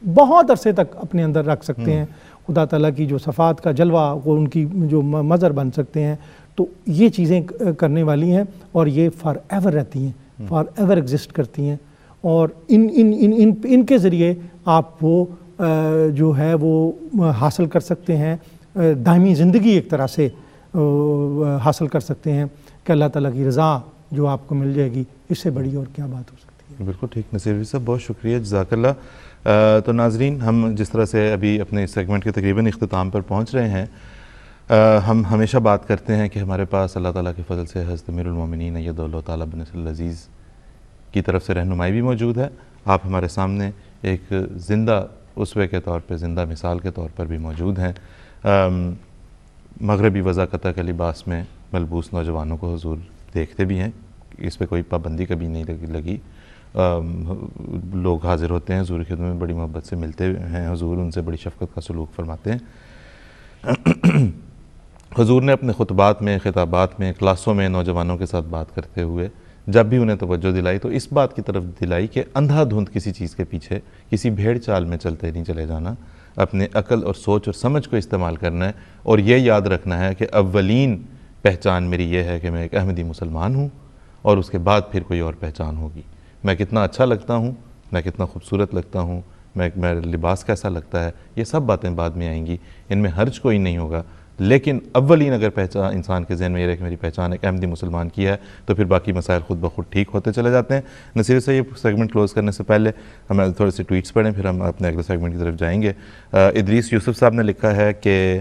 بہت عرصے تک اپنے اندر رکھ سکتے ہیں. خدا تعالیٰ کی جو صفات کا جلوہ، وہ ان کی جو مظہر بن سکتے ہیں. تو یہ چیزیں کرنے والی ہیں اور یہ فار ایور رہتی ہیں، فار ایور ایگزسٹ کرتی ہیں. اور ان کے ذریعے آپ وہ جو ہے وہ حاصل کر سکتے ہیں، دائمی زندگی ایک طرح سے حاصل کر سکتے ہیں کہ اللہ تعالیٰ کی رضا جو آپ کو مل جائے گی. اس سے بڑی اور کیا بات ہو سکتی ہے. بالکل ٹھیک نصیر صاحب، بہت شکریہ، جزاک اللہ. تو ناظرین، ہم جس طرح سے ابھی اپنے اس سیگمنٹ کے تقریباً اختتام پر پہنچ رہے ہیں، ہم ہمیشہ بات کرتے ہیں کہ ہمارے پاس اللہ تعالیٰ کے فضل سے حضرت امیر المومنین ایدہ اللہ تعالیٰ بنصر العزیز کی طرف سے رہنمائی بھی موجود ہے. آپ ہمارے سامنے ایک زندہ اسوے کے طور پہ، زندہ مثال کے طور پر بھی موجود ہیں. مغربی وضاقتہ کے لباس میں ملبوس نوجوانوں کو حضور دیکھتے بھی ہیں، اس پہ کوئی پابندی کبھی نہیں لگی. لوگ حاضر ہوتے ہیں حضور کی خدمت میں، بڑی محبت سے ملتے ہیں، حضور ان سے بڑی شفقت کا سلوک فرماتے ہیں. حضور نے اپنے خطبات میں، خطابات میں، کلاسوں میں نوجوانوں کے ساتھ بات کرتے ہوئے جب بھی انہیں توجہ دلائی تو اس بات کی طرف دلائی کہ اندھا دھند کسی چیز کے پیچھے، کسی بھیڑ چال میں چلتے نہیں چلے جانا. اپنے عقل اور سوچ اور سمجھ کو استعمال کرنا ہے، اور یہ یاد رکھنا ہے کہ اولین پہچان میری یہ ہے کہ میں ایک احمدی مسلمان ہوں، اور اس کے بعد پھر کوئی اور پہچان ہوگی. میں کتنا اچھا لگتا ہوں، میں کتنا خوبصورت لگتا ہوں، میرا لباس کیسا لگتا ہے، یہ سب باتیں بعد میں آئیں گی، ان میں حرج کوئی نہیں ہوگا. لیکن اولین اگر پہچان انسان کے ذہن میں یہ رہے کہ میری پہچان ایک احمدی مسلمان کی ہے تو پھر باقی مسائل خود بخود ٹھیک ہوتے چلے جاتے ہیں. نصیر سے یہ سیگمنٹ کلوز کرنے سے پہلے ہم تھوڑے سے ٹویٹس پڑھیں، پھر ہم اپنے اگلے سیگمنٹ کی طرف جائیں گے. ادریس یوسف صاحب نے لکھا ہے کہ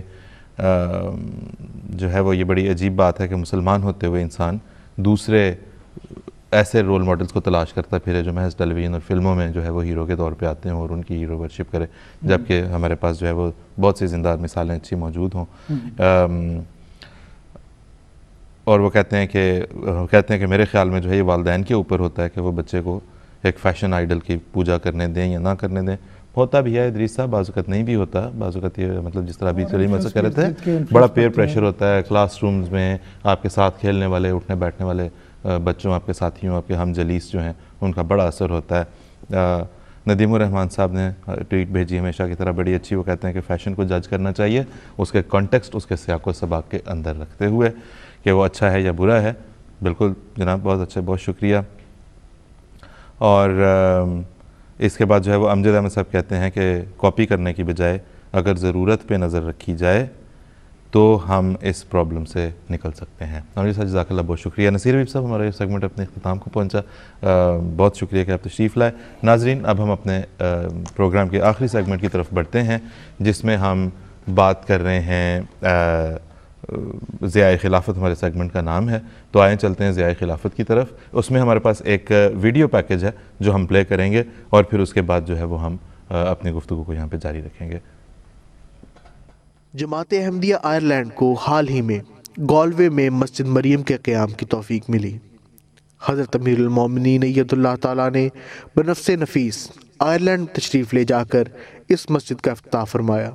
جو ہے وہ یہ بڑی عجیب بات ہے کہ مسلمان ہوتے ہوئے انسان دوسرے ایسے رول ماڈلز کو تلاش کرتا پھرے جو محض ٹیلی ویژن اور فلموں میں جو ہے وہ ہیرو کے طور پہ آتے ہیں اور ان کی ہیرو ورشپ کرے، جبکہ ہمارے پاس جو ہے وہ بہت سی زندہ مثالیں اچھی موجود ہوں. اور وہ کہتے ہیں کہ میرے خیال میں جو ہے یہ والدین کے اوپر ہوتا ہے کہ وہ بچے کو ایک فیشن آئیڈل کی پوجا کرنے دیں یا نہ کرنے دیں. ہوتا بھی ہے ادریس صاحب، بعض اوقات نہیں بھی ہوتا، بعض اوقات یہ مطلب جس طرح ابھی سلیم ایسا کہہ رہے تھے بڑا پیئر پریشر ہوتا ہے کلاس رومز میں، آپ کے ساتھ کھیلنے والے اٹھنے بیٹھنے والے بچوں، آپ کے ساتھیوں، آپ کے ہم جلیس جو ہیں ان کا بڑا اثر ہوتا ہے. ندیم الرحمان صاحب نے ٹویٹ بھیجی ہمیشہ کی طرح بڑی اچھی، وہ کہتے ہیں کہ فیشن کو جج کرنا چاہیے اس کے کانٹیکسٹ، اس کے سیاق و سباق کے اندر رکھتے ہوئے کہ وہ اچھا ہے یا برا ہے. بالکل جناب، بہت اچھا، بہت شکریہ. اور اس کے بعد جو ہے وہ امجد احمد صاحب کہتے ہیں کہ کاپی کرنے کی بجائے اگر ضرورت پہ نظر رکھی جائے تو ہم اس پرابلم سے نکل سکتے ہیں. امجد صاحب جزاک اللہ، بہت شکریہ. نصیر حبیب صاحب، ہمارا یہ سیگمنٹ اپنے اختتام کو پہنچا، بہت شکریہ کہ آپ تشریف لائے. ناظرین، اب ہم اپنے پروگرام کے آخری سیگمنٹ کی طرف بڑھتے ہیں جس میں ہم بات کر رہے ہیں ضیاء خلافت، ہمارے سیگمنٹ کا نام ہے. تو آئیں چلتے ہیں ضیاء خلافت کی طرف. اس میں ہمارے پاس ایک ویڈیو پیکج ہے جو ہم پلے کریں گے اور پھر اس کے بعد جو ہے وہ ہم اپنی گفتگو کو یہاں پہ جاری رکھیں گے. جماعت احمدیہ آئرلینڈ کو حال ہی میں گالوے میں مسجد مریم کے قیام کی توفیق ملی. حضرت امیر المومنین ایت اللہ تعالیٰ نے بنفس نفیس آئرلینڈ تشریف لے جا کر اس مسجد کا افتتاح فرمایا.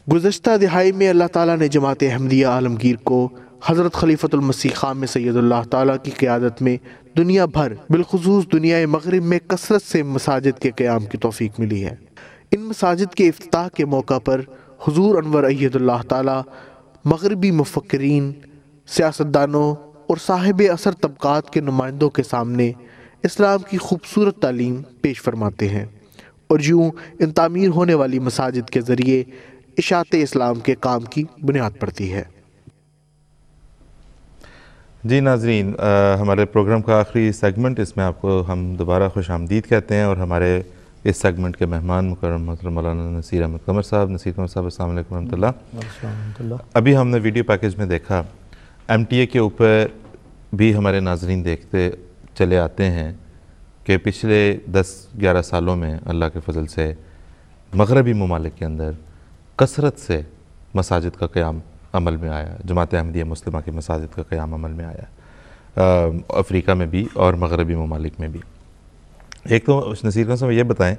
گزشتہ دہائی میں اللہ تعالیٰ نے جماعت احمدیہ عالمگیر کو حضرت خلیفۃ المسیح خام سید اللہ تعالیٰ کی قیادت میں دنیا بھر بالخصوص دنیا مغرب میں کثرت سے مساجد کے قیام کی توفیق ملی ہے. ان مساجد کے افتتاح کے موقع پر حضور انور ایت اللہ تعالیٰ مغربی مفکرین، سیاستدانوں اور صاحب اثر طبقات کے نمائندوں کے سامنے اسلام کی خوبصورت تعلیم پیش فرماتے ہیں اور یوں ان تعمیر ہونے والی مساجد کے ذریعے اشاعت اسلام کے کام کی بنیاد پڑتی ہے. جی ناظرین، ہمارے پروگرام کا آخری سیگمنٹ، اس میں آپ کو ہم دوبارہ خوش آمدید کہتے ہیں اور ہمارے اس سیگمنٹ کے مہمان مکرم محترم مولانا نصیر احمد قمر صاحب. نصیر قمر صاحب، السلام علیکم ورحمۃ اللہ. ابھی ہم نے ویڈیو پیکج میں دیکھا ایم ٹی اے کے اوپر بھی ہمارے ناظرین دیکھتے چلے آتے ہیں کہ پچھلے 10-11 سالوں میں اللہ کے فضل سے مغربی ممالک کے اندر کثرت سے مساجد کا قیام عمل میں آیا. جماعت احمدیہ مسلمہ کے مساجد کا قیام عمل میں آیا، افریقہ میں بھی اور مغربی ممالک میں بھی. ایک تو نصیر صاحب یہ بتائیں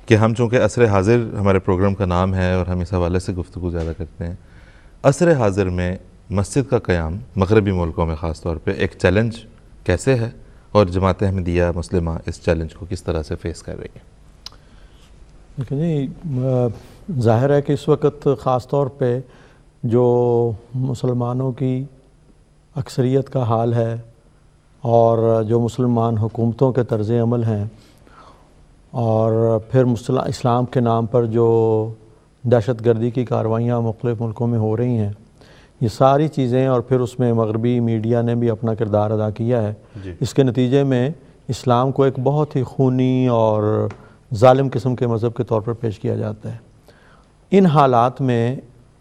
کہ ہم چونکہ عصر حاضر ہمارے پروگرام کا نام ہے اور ہم اس حوالے سے گفتگو زیادہ کرتے ہیں، عصر حاضر میں مسجد کا قیام مغربی ملکوں میں خاص طور پہ ایک چیلنج کیسے ہے اور جماعت احمدیہ مسلمہ اس چیلنج کو کس طرح سے فیس کر رہی ہے؟ دیکھیں جی، ظاہر ہے کہ اس وقت خاص طور پہ جو مسلمانوں کی اکثریت کا حال ہے اور جو مسلمان حکومتوں کے طرز عمل ہیں اور پھر اسلام کے نام پر جو دہشت گردی کی کارروائیاں مختلف ملکوں میں ہو رہی ہیں، یہ ساری چیزیں اور پھر اس میں مغربی میڈیا نے بھی اپنا کردار ادا کیا ہے. اس کے نتیجے میں اسلام کو ایک بہت ہی خونی اور ظالم قسم کے مذہب کے طور پر پیش کیا جاتا ہے. ان حالات میں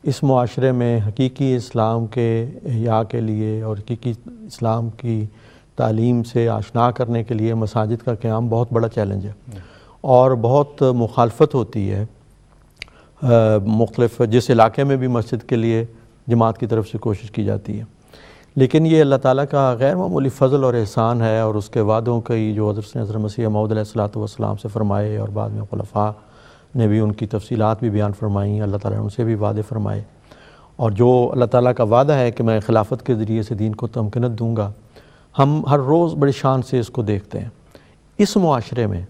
اس معاشرے میں حقیقی اسلام کے احیاء کے لیے اور حقیقی اسلام کی تعلیم سے آشنا کرنے کے لیے مساجد کا قیام بہت بڑا چیلنج ہے اور بہت مخالفت ہوتی ہے. مختلف جس علاقے میں بھی مسجد کے لیے جماعت کی طرف سے کوشش کی جاتی ہے، لیکن یہ اللہ تعالیٰ کا غیر معمولی فضل اور احسان ہے اور اس کے وعدوں کی جو حضرت مسیح موعود علیہ الصلوۃ والسلام سے فرمائے اور بعد میں خلفاء نے بھی ان کی تفصیلات بھی بیان فرمائیں، اللہ تعالیٰ نے ان سے بھی وعدے فرمائے. اور جو اللہ تعالیٰ کا وعدہ ہے کہ میں خلافت کے ذریعے سے دین کو تمکنت دوں گا، ہم ہر روز بڑی شان سے اس کو دیکھتے ہیں. اس معاشرے میں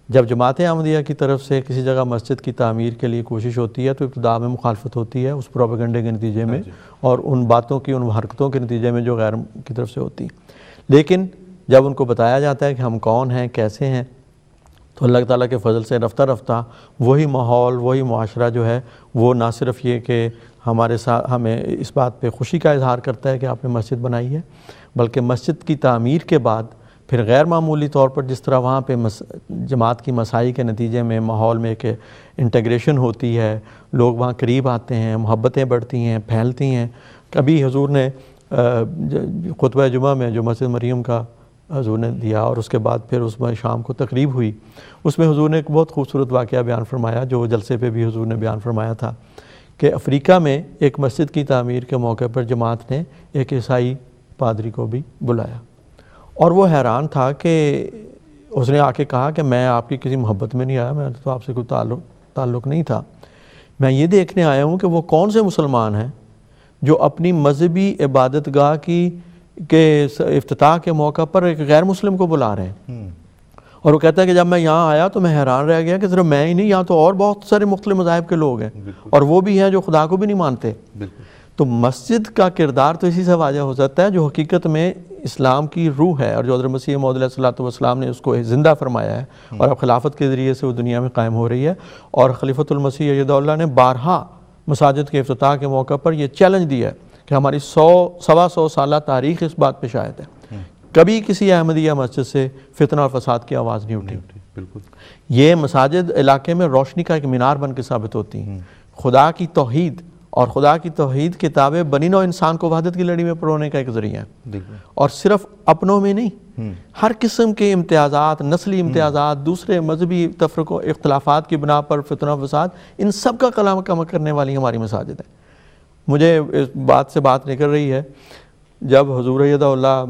جب جماعت احمدیہ کی طرف سے کسی جگہ مسجد کی تعمیر کے لیے کوشش ہوتی ہے تو ابتدا میں مخالفت ہوتی ہے اس پروپیگنڈے کے نتیجے میں اور ان باتوں کی، ان حرکتوں کے نتیجے میں جو غیر کی طرف سے ہوتی. لیکن جب ان کو بتایا جاتا ہے کہ ہم کون ہیں کیسے ہیں تو اللہ تعالیٰ کے فضل سے رفتہ رفتہ وہی ماحول وہی معاشرہ جو ہے وہ نہ صرف یہ کہ ہمارے ساتھ ہمیں اس بات پہ خوشی کا اظہار کرتا ہے کہ آپ نے مسجد بنائی ہے، بلکہ مسجد کی تعمیر کے بعد پھر غیر معمولی طور پر جس طرح وہاں پہ جماعت کی مساعی کے نتیجے میں ماحول میں ایک انٹیگریشن ہوتی ہے، لوگ وہاں قریب آتے ہیں، محبتیں بڑھتی ہیں، پھیلتی ہیں۔ کبھی حضور نے خطبہ جمعہ میں جو مسجد مریم کا حضور نے دیا اور اس کے بعد پھر اس میں شام کو تقریب ہوئی، اس میں حضور نے ایک بہت خوبصورت واقعہ بیان فرمایا جو جلسے پہ بھی حضور نے بیان فرمایا تھا کہ افریقہ میں ایک مسجد کی تعمیر کے موقع پر جماعت نے ایک عیسائی پادری کو بھی بلایا اور وہ حیران تھا کہ اس نے آ کے کہا کہ میں آپ کی کسی محبت میں نہیں آیا، میں تو آپ سے کوئی تعلق نہیں تھا، میں یہ دیکھنے آیا ہوں کہ وہ کون سے مسلمان ہیں جو اپنی مذہبی عبادت گاہ کے افتتاح کے موقع پر ایک غیر مسلم کو بلا رہے ہیں۔ اور وہ کہتا ہے کہ جب میں یہاں آیا تو میں حیران رہ گیا کہ صرف میں ہی نہیں، یہاں تو اور بہت سارے مختلف مذاہب کے لوگ ہیں اور وہ بھی ہیں جو خدا کو بھی نہیں مانتے۔ تو مسجد کا کردار تو اسی سے واضح ہو سکتا ہے جو حقیقت میں اسلام کی روح ہے اور جو حضرت مسیح موعود علیہ الصلوۃ والسلام نے اس کو زندہ فرمایا ہے اور اب خلافت کے ذریعے سے وہ دنیا میں قائم ہو رہی ہے۔ اور خلیفۃ المسیح ایدہ اللہ نے بارہا مساجد کے افتتاح کے موقع پر یہ چیلنج دیا ہے کہ ہماری 100 سالہ تاریخ اس بات پہ شاہد ہے، کبھی کسی احمدیہ مسجد سے فتنہ اور فساد کی آواز نہیں اٹھی۔ بالکل یہ مساجد علاقے میں روشنی کا ایک مینار بن کے ثابت ہوتی ہیں، خدا کی توحید اور خدا کی توحید کتابیں بنی نوع انسان کو وحدت کی لڑی میں پرونے کا ایک ذریعہ ہے، اور صرف اپنوں میں نہیں، ہر قسم کے امتیازات، نسلی امتیازات، دوسرے مذہبی تفرقوں اختلافات کی بنا پر فتنہ و فساد، ان سب کا کلام کم کرنے والی ہماری مساجد ہے۔ مجھے اس بات سے بات نکل رہی ہے، جب حضور ایدہ اللہ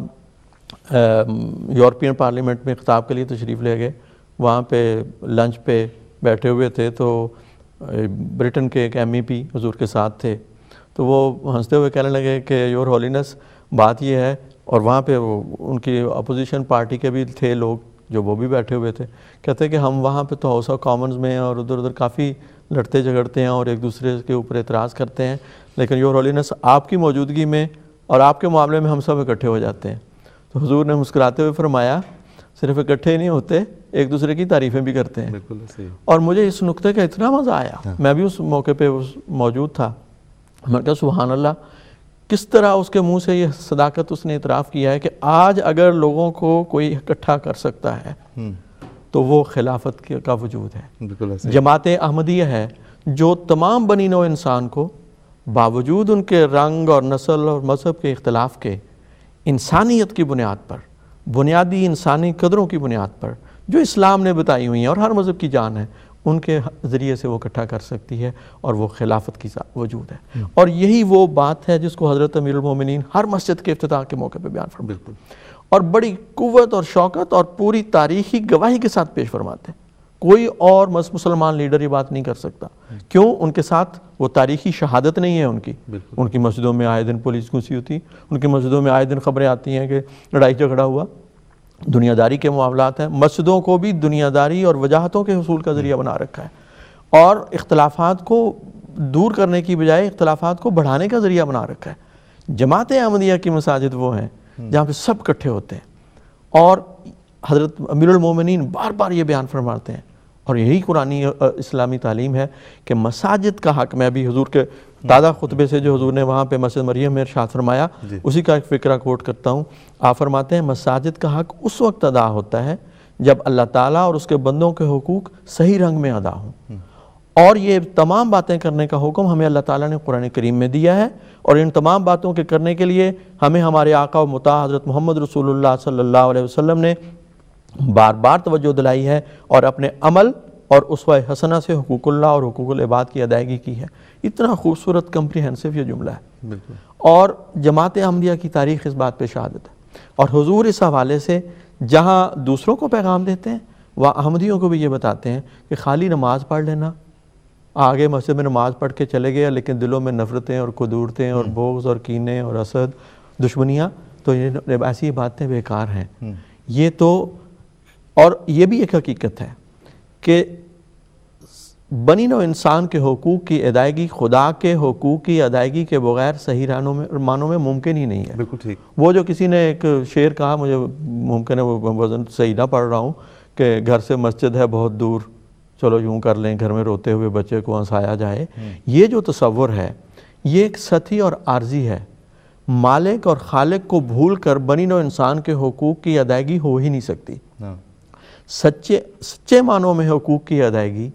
یورپین پارلیمنٹ میں خطاب کے لیے تشریف لے گئے، وہاں پہ لنچ پہ بیٹھے ہوئے تھے تو برٹن کے ایک MEP حضور کے ساتھ تھے، تو وہ ہنستے ہوئے کہنے لگے کہ یور ہولینس بات یہ ہے، اور وہاں پہ وہ ان کی اپوزیشن پارٹی کے بھی تھے لوگ جو وہ بھی بیٹھے ہوئے تھے، کہتے کہ ہم وہاں پہ تو ہاؤس آف کامنز میں اور ادھر کافی لڑتے جھگڑتے ہیں اور ایک دوسرے کے اوپر اعتراض کرتے ہیں، لیکن یور ہولینس آپ کی موجودگی میں اور آپ کے معاملے میں ہم سب اکٹھے ہو جاتے ہیں۔ تو حضور نے مسکراتے ہوئے فرمایا صرف اکٹھے نہیں ہوتے، ایک دوسرے کی تعریفیں بھی کرتے ہیں۔ اور مجھے اس نقطے کا اتنا مزہ آیا، میں بھی اس موقع پہ موجود تھا، میں کہا سبحان اللہ، کس طرح اس کے منہ سے یہ صداقت اس نے اعتراف کیا ہے کہ آج اگر لوگوں کو کوئی اکٹھا کر سکتا ہے تو وہ خلافت کا وجود ہے۔ جماعت احمدیہ ہے جو تمام بنی نوع انسان کو باوجود ان کے رنگ اور نسل اور مذہب کے اختلاف کے انسانیت کی بنیاد پر، بنیادی انسانی قدروں کی بنیاد پر جو اسلام نے بتائی ہوئی ہیں اور ہر مذہب کی جان ہے، ان کے ذریعے سے وہ اکٹھا کر سکتی ہے، اور وہ خلافت کی وجود ہے۔ اور یہی وہ بات ہے جس کو حضرت امیر المومنین ہر مسجد کے افتتاح کے موقع پہ بیان فرماتے ہیں اور بڑی قوت اور شوکت اور پوری تاریخی گواہی کے ساتھ پیش فرماتے ہیں۔ کوئی اور مسلمان لیڈر یہ بات نہیں کر سکتا، کیوں؟ ان کے ساتھ وہ تاریخی شہادت نہیں ہے ان کی مسجدوں میں آئے دن پولیس گھسی ہوتی، ان کی مسجدوں میں آئے دن خبریں آتی ہیں کہ لڑائی جھگڑا ہوا، دنیا داری کے معاملات ہیں۔ مسجدوں کو بھی دنیا داری اور وجاہتوں کے حصول کا ذریعہ بنا رکھا ہے، اور اختلافات کو دور کرنے کی بجائے اختلافات کو بڑھانے کا ذریعہ بنا رکھا ہے۔ جماعت احمدیہ کی مساجد وہ ہیں جہاں پہ سب اکٹھے ہوتے ہیں، اور حضرت امیر المومنین بار بار یہ بیان فرماتے ہیں، اور یہی قرآنی اسلامی تعلیم ہے کہ مساجد کا حق، میں ابھی حضور کے تازہ خطبے سے جو حضور نے وہاں پہ مسجد مریم میں ارشاد فرمایا اسی کا ایک فقرہ کوٹ کرتا ہوں۔ آپ فرماتے ہیں مساجد کا حق اس وقت ادا ہوتا ہے جب اللہ تعالیٰ اور اس کے بندوں کے حقوق صحیح رنگ میں ادا ہوں، اور یہ تمام باتیں کرنے کا حکم ہمیں اللہ تعالیٰ نے قرآن کریم میں دیا ہے، اور ان تمام باتوں کے کرنے کے لیے ہمیں ہمارے آقا و مطاع حضرت محمد رسول اللہ صلی اللہ علیہ وسلم نے بار بار توجہ دلائی ہے اور اپنے عمل اور اسوہ حسنہ سے حقوق اللہ اور حقوق العباد کی ادائیگی کی ہے۔ اتنا خوبصورت کمپریہنسو یہ جملہ ہے، اور جماعت احمدیہ کی تاریخ اس بات پہ شہادت ہے۔ اور حضور اس حوالے سے جہاں دوسروں کو پیغام دیتے ہیں وہاں احمدیوں کو بھی یہ بتاتے ہیں کہ خالی نماز پڑھ لینا، آگے مسجد میں نماز پڑھ کے چلے گئے لیکن دلوں میں نفرتیں اور قدورتیں اور بغض اور کینے اور حسد، دشمنیاں، تو یہ ایسی باتیں بیکار ہیں۔ یہ تو، اور یہ بھی ایک حقیقت ہے کہ بنی نوع انسان کے حقوق کی ادائیگی خدا کے حقوق کی ادائیگی کے بغیر صحیح معنوں میں ممکن ہی نہیں ہے. بالکل ٹھیک. وہ جو کسی نے ایک شعر کہا, مجھے ممکن ہے وہ وزن صحیح نہ پڑھ رہا ہوں, کہ گھر سے مسجد ہے بہت دور, چلو یوں کر لیں گھر میں روتے ہوئے بچے کو ہنسایا جائے. یہ جو تصور ہے یہ ایک سطحی اور عارضی ہے. مالک اور خالق کو بھول کر بنی نوع انسان کے حقوق کی ادائیگی ہو ہی نہیں سکتی. سچے معنوں میں حقوق کی ادائیگی,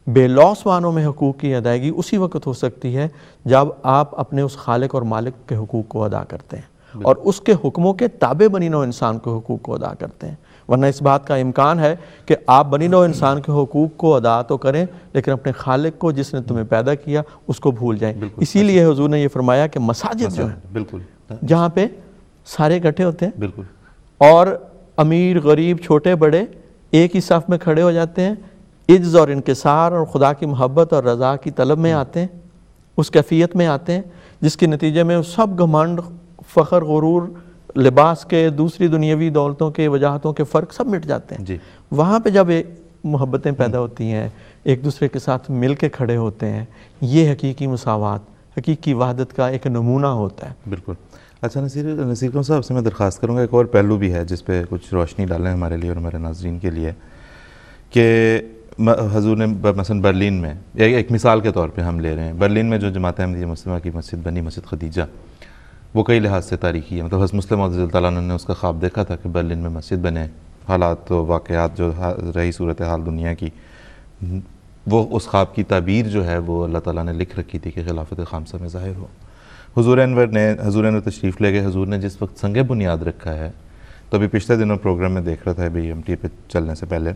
بے لوث معنوں میں حقوق کی ادائیگی اسی وقت ہو سکتی ہے جب آپ اپنے اس خالق اور مالک کے حقوق کو ادا کرتے ہیں اور اس کے حکموں کے تابع بنی نوع انسان کے حقوق کو ادا کرتے ہیں. ورنہ اس بات کا امکان ہے کہ آپ بنی نوع انسان کے حقوق کو ادا تو کریں لیکن اپنے خالق کو جس نے تمہیں پیدا کیا اس کو بھول جائیں. اسی لیے حضور نے یہ فرمایا کہ مساجد جو ہیں بالکل جہاں پہ سارے اکٹھے ہوتے ہیں بالکل, اور امیر غریب چھوٹے بڑے ایک ہی صف میں کھڑے ہو جاتے ہیں, عجز اور انکسار اور خدا کی محبت اور رضا کی طلب میں آتے ہیں, اس کیفیت میں آتے ہیں جس کے نتیجے میں سب گھمنڈ, فخر, غرور, لباس کے, دوسری دنیاوی دولتوں کے, وجاہتوں کے فرق سب مٹ جاتے ہیں. وہاں پہ جب محبتیں پیدا ہوتی ہیں, ایک دوسرے کے ساتھ مل کے کھڑے ہوتے ہیں, یہ حقیقی مساوات, حقیقی وحدت کا ایک نمونہ ہوتا ہے. بالکل. اچھا نصیر خان صاحب سے میں درخواست کروں گا, ایک اور پہلو بھی ہے جس پہ کچھ روشنی ڈالیں ہمارے لیے اور ہمارے ناظرین کے لیے, کہ حضور نے مثلا برلین میں, ایک مثال کے طور پہ ہم لے رہے ہیں, برلین میں جو جماعت احمدیہ مسلمہ کی مسجد بنی, مسجد خدیجہ, وہ کئی لحاظ سے تاریخی ہے. مطلب حضرت مسلم رضی اللہ تعالیٰ عنہ نے اس کا خواب دیکھا تھا کہ برلین میں مسجد بنے. حالات و واقعات جو رہی صورتحال دنیا کی, وہ اس خواب کی تعبیر جو ہے وہ اللہ تعالیٰ نے لکھ رکھی تھی کہ خلافت خامسہ میں ظاہر ہو. حضور انور تشریف لے گئے. حضور نے جس وقت سنگ بنیاد رکھا ہے, تو ابھی پچھلے دنوں پروگرام میں دیکھ رہا تھا BMT پہ چلنے سے پہلے,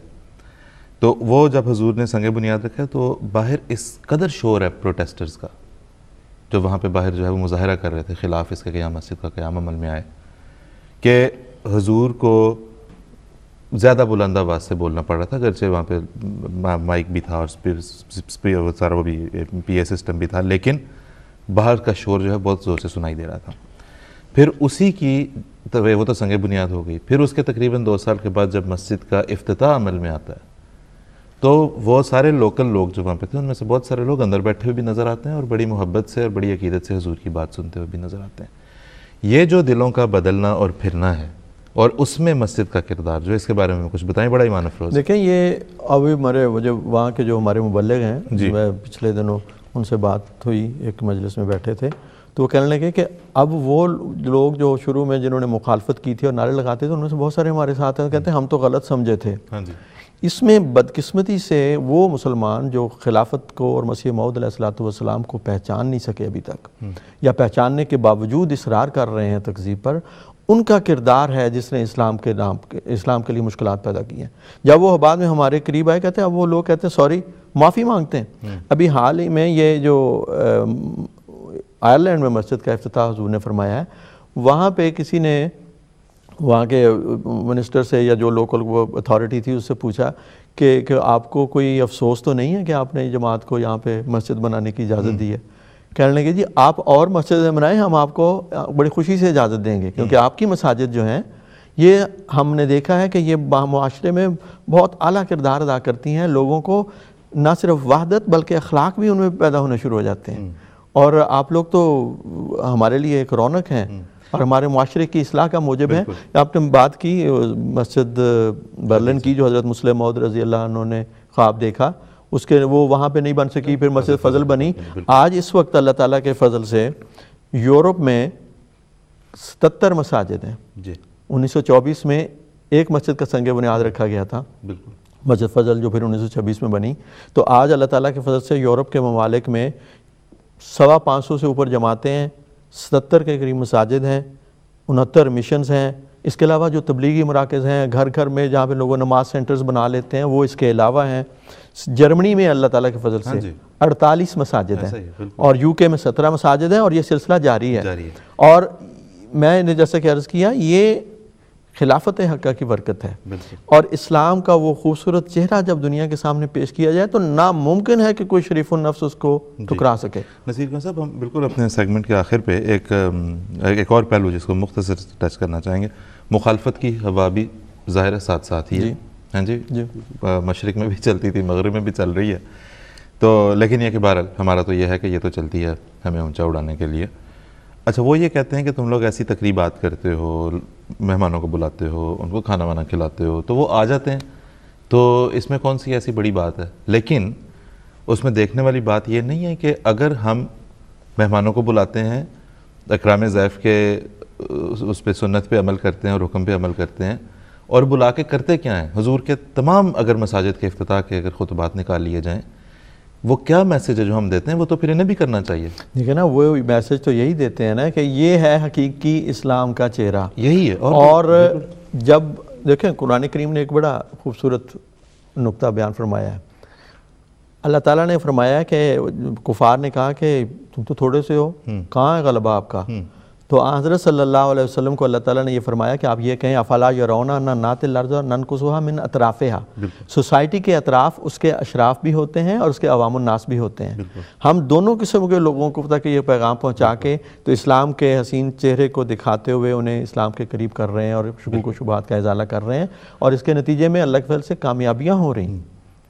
تو وہ جب حضور نے سنگ بنیاد رکھا تو باہر اس قدر شور ہے پروٹیسٹرز کا, جو وہاں پہ باہر جو ہے وہ مظاہرہ کر رہے تھے خلاف اس کے قیام مسجد کا قیام عمل میں آئے, کہ حضور کو زیادہ بلند آواز سے بولنا پڑ رہا تھا, اگرچہ وہاں پہ مائک بھی تھا اور سارا وہ بھی PA سسٹم بھی تھا, لیکن باہر کا شور جو ہے بہت زور سے سنائی دے رہا تھا. پھر اسی کی وہ تو سنگ بنیاد ہو گئی. پھر اس کے تقریباً 2 سال کے بعد جب مسجد کا افتتاح عمل میں آتا ہے, تو وہ سارے لوکل لوگ جو وہاں پہ تھے, ان میں سے بہت سارے لوگ اندر بیٹھے ہوئے بھی نظر آتے ہیں اور بڑی محبت سے اور بڑی عقیدت سے حضور کی بات سنتے ہوئے بھی نظر آتے ہیں. یہ جو دلوں کا بدلنا اور پھرنا ہے, اور اس میں مسجد کا کردار جو, اس کے بارے میں کچھ بتائیں, بڑا ایمان افروز. دیکھیں یہ ابھی وہاں کے جو ہمارے مبلغ ہیں, میں پچھلے دنوں ان سے بات ہوئی, ایک مجلس میں بیٹھے تھے, تو وہ کہنے لگے کہ اب وہ لوگ جو شروع میں جنہوں نے مخالفت کی تھی اور نعرے لگاتے تھے, ان میں سے بہت سارے ہمارے ساتھ ہیں, کہتے ہیں ہم تو غلط سمجھے تھے. اس میں بدقسمتی سے وہ مسلمان جو خلافت کو اور مسیح موعود علیہ السلام کو پہچان نہیں سکے ابھی تک, یا پہچاننے کے باوجود اصرار کر رہے ہیں تکذیب پر, ان کا کردار ہے جس نے اسلام کے لیے مشکلات پیدا کی ہیں. جب وہ بعد میں ہمارے قریب آئے, کہتے ہیں اب وہ لوگ کہتے ہیں سوری, معافی مانگتے ہیں. ابھی حال ہی میں یہ جو آئرلینڈ میں مسجد کا افتتاح حضور نے فرمایا ہے, وہاں پہ کسی نے وہاں کے منسٹر سے یا جو لوکل وہ اتھارٹی تھی اس سے پوچھا کہ آپ کو کوئی افسوس تو نہیں ہے کہ آپ نے جماعت کو یہاں پہ مسجد بنانے کی اجازت دی ہے؟ کہنے لگے جی آپ اور مسجد بنائیں, ہم آپ کو بڑی خوشی سے اجازت دیں گے, کیونکہ آپ کی مساجد جو ہیں یہ ہم نے دیکھا ہے کہ یہ معاشرے میں بہت اعلیٰ کردار ادا کرتی ہیں. لوگوں کو نہ صرف وحدت بلکہ اخلاق بھی ان میں پیدا ہونے شروع ہو جاتے ہیں, اور آپ لوگ تو ہمارے لیے ایک رونق ہیں اور ہمارے معاشرے کی اصلاح کا موجب ہے. آپ نے بات کی مسجد برلن کی جو حضرت مسلم موعود رضی اللہ عنہ نے خواب دیکھا, اس کے وہ وہاں پہ نہیں بن سکی, پھر مسجد فضل بنی. آج اس وقت اللہ تعالیٰ کے فضل سے یورپ میں 77 مساجد ہیں. 1924 میں ایک مسجد کا سنگ بنیاد رکھا گیا تھا, مسجد فضل, جو پھر 1926 میں بنی. تو آج اللہ تعالیٰ کے فضل سے یورپ کے ممالک میں 550 سے اوپر جماعتیں ہیں, 77 کے قریب مساجد ہیں, 69 مشنز ہیں. اس کے علاوہ جو تبلیغی مراکز ہیں گھر گھر میں جہاں پہ لوگ نماز سینٹرز بنا لیتے ہیں, وہ اس کے علاوہ ہیں. جرمنی میں اللہ تعالیٰ کے فضل سے 48 مساجد ہیں, اور UK میں 17 مساجد ہیں, اور یہ سلسلہ جاری ہے. اور میں نے جیسا کہ عرض کیا, یہ خلافت حقہ کی برکت ہے, اور اسلام کا وہ خوبصورت چہرہ جب دنیا کے سامنے پیش کیا جائے تو ناممکن ہے کہ کوئی شریف النفس اس کو ٹکرا سکے. نصیر خان صاحب, ہم بالکل اپنے سیگمنٹ کے آخر پہ ایک اور پہلو جس کو مختصر ٹچ کرنا چاہیں گے. مخالفت کی ہوا بھی ظاہر ہے ساتھ ساتھ ہی ہے, ہاں جی, مشرق میں بھی چلتی تھی, مغرب میں بھی چل رہی ہے. تو لیکن یہ کہ بہرحال ہمارا تو یہ ہے کہ یہ تو چلتی ہے ہمیں اونچا اڑانے کے لیے. اچھا وہ یہ کہتے ہیں کہ تم لوگ ایسی تقریبات کرتے ہو, مہمانوں کو بلاتے ہو, ان کو کھانا وانا کھلاتے ہو تو وہ آ جاتے ہیں, تو اس میں کون سی ایسی بڑی بات ہے؟ لیکن اس میں دیکھنے والی بات یہ نہیں ہے کہ اگر ہم مہمانوں کو بلاتے ہیں, اکرام ضیف کے اس پہ سنت پہ عمل کرتے ہیں اور حکم پہ عمل کرتے ہیں, اور بلا کے کرتے کیا ہیں؟ حضور کے تمام اگر مساجد کے افتتاح کے اگر خطبات نکال لیے جائیں, وہ کیا میسیج ہے جو ہم دیتے ہیں؟ وہ تو پھر انہیں بھی کرنا چاہیے. دیکھیں نا, وہ میسیج تو یہی دیتے ہیں نا کہ یہ ہے حقیقی اسلام کا چہرہ, یہی ہے. اور جب دیکھیں قرآن کریم نے ایک بڑا خوبصورت نقطہ بیان فرمایا ہے. اللہ تعالیٰ نے فرمایا کہ کفار نے کہا کہ تم تو تھوڑے سے ہو, کہاں ہے غلبہ آپ کا؟ تو حضرت صلی اللہ علیہ وسلم کو اللہ تعالیٰ نے یہ فرمایا کہ آپ یہ کہیں افلا یرون ان نات الارض ننقصها من اطرافها. سوسائٹی کے اطراف اس کے اشراف بھی ہوتے ہیں اور اس کے عوام الناس بھی ہوتے ہیں. ہم دونوں قسم کے لوگوں کو تاکہ یہ پیغام پہنچا کے تو اسلام کے حسین چہرے کو دکھاتے ہوئے انہیں اسلام کے قریب کر رہے ہیں اور شکوک و شبہات کا ازالہ کر رہے ہیں, اور اس کے نتیجے میں اللہ کے فضل سے کامیابیاں ہو رہی ہیں.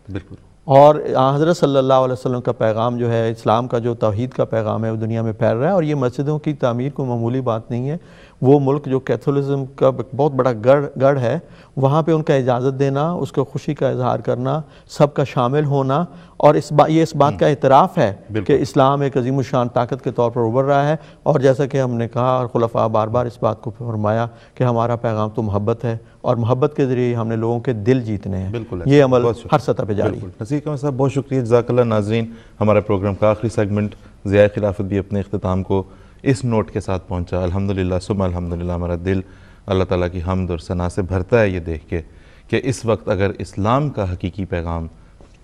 بالکل. اور حضرت صلی اللہ علیہ وسلم کا پیغام جو ہے, اسلام کا جو توحید کا پیغام ہے, وہ دنیا میں پھیل رہا ہے. اور یہ مسجدوں کی تعمیر کوئی معمولی بات نہیں ہے. وہ ملک جو کیتھولزم کا بہت بڑا گڑھ ہے, وہاں پہ ان کا اجازت دینا, اس کو خوشی کا اظہار کرنا, سب کا شامل ہونا, اور یہ اس بات کا اعتراف ہے کہ اسلام ایک عظیم الشان طاقت کے طور پر ابھر رہا ہے. اور جیسا کہ ہم نے کہا, اور خلفاء بار بار اس بات کو فرمایا کہ ہمارا پیغام تو محبت ہے, اور محبت کے ذریعے ہم نے لوگوں کے دل جیتنے ہیں. یہ عمل ہر سطح پہ جاری ہے. نصیر قمر صاحب بہت شکریہ, جزاک اللہ. ناظرین, ہمارا پروگرام کا آخری سیگمنٹ ضیاء خلافت بھی اپنے اختتام کو اس نوٹ کے ساتھ پہنچا. الحمدللہ ثم الحمدللہ, ہمارا دل اللہ تعالیٰ کی حمد اور ثنا سے بھرتا ہے یہ دیکھ کے کہ اس وقت اگر اسلام کا حقیقی پیغام,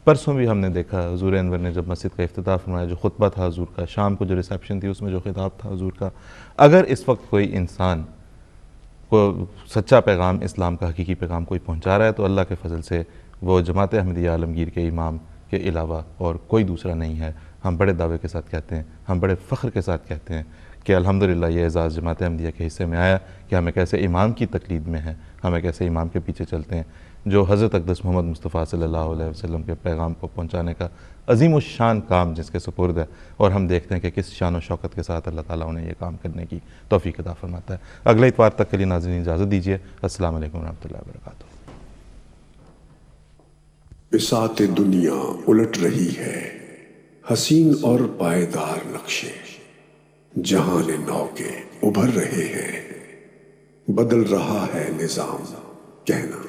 پرسوں بھی ہم نے دیکھا حضور انور نے جب مسجد کا افتتاح فرمایا, جو خطبہ تھا حضور کا, شام کو جو ریسیپشن تھی اس میں جو خطاب تھا حضور کا, اگر اس وقت کوئی انسان کو سچا پیغام, اسلام کا حقیقی پیغام کوئی پہنچا رہا ہے تو اللہ کے فضل سے وہ جماعت احمدیہ عالمگیر کے امام کے علاوہ اور کوئی دوسرا نہیں ہے. ہم بڑے دعوے کے ساتھ کہتے ہیں, ہم بڑے فخر کے ساتھ کہتے ہیں کہ الحمدللہ یہ اعزاز جماعت احمدیہ کے حصے میں آیا کہ ہم ایک ایسے امام کی تقلید میں ہیں, ہم ایک ایسے امام کے پیچھے چلتے ہیں جو حضرت اقدس محمد مصطفیٰ صلی اللہ علیہ وسلم کے پیغام کو پہنچانے کا عظیم الشان کام جس کے سپرد ہے, اور ہم دیکھتے ہیں کہ کس شان و شوکت کے ساتھ اللہ تعالیٰ انہیں یہ کام کرنے کی توفیق عطا فرماتا ہے. اگلے اتوار تک کے لیے ناظرین اجازت دیجیے. السلام علیکم ورحمۃ اللہ وبرکاتہ. بساط دنیا الٹ رہی ہے, حسین اور پائیدار نقشے جہان نو کے ابھر رہے ہیں, بدل رہا ہے نظام کہنا.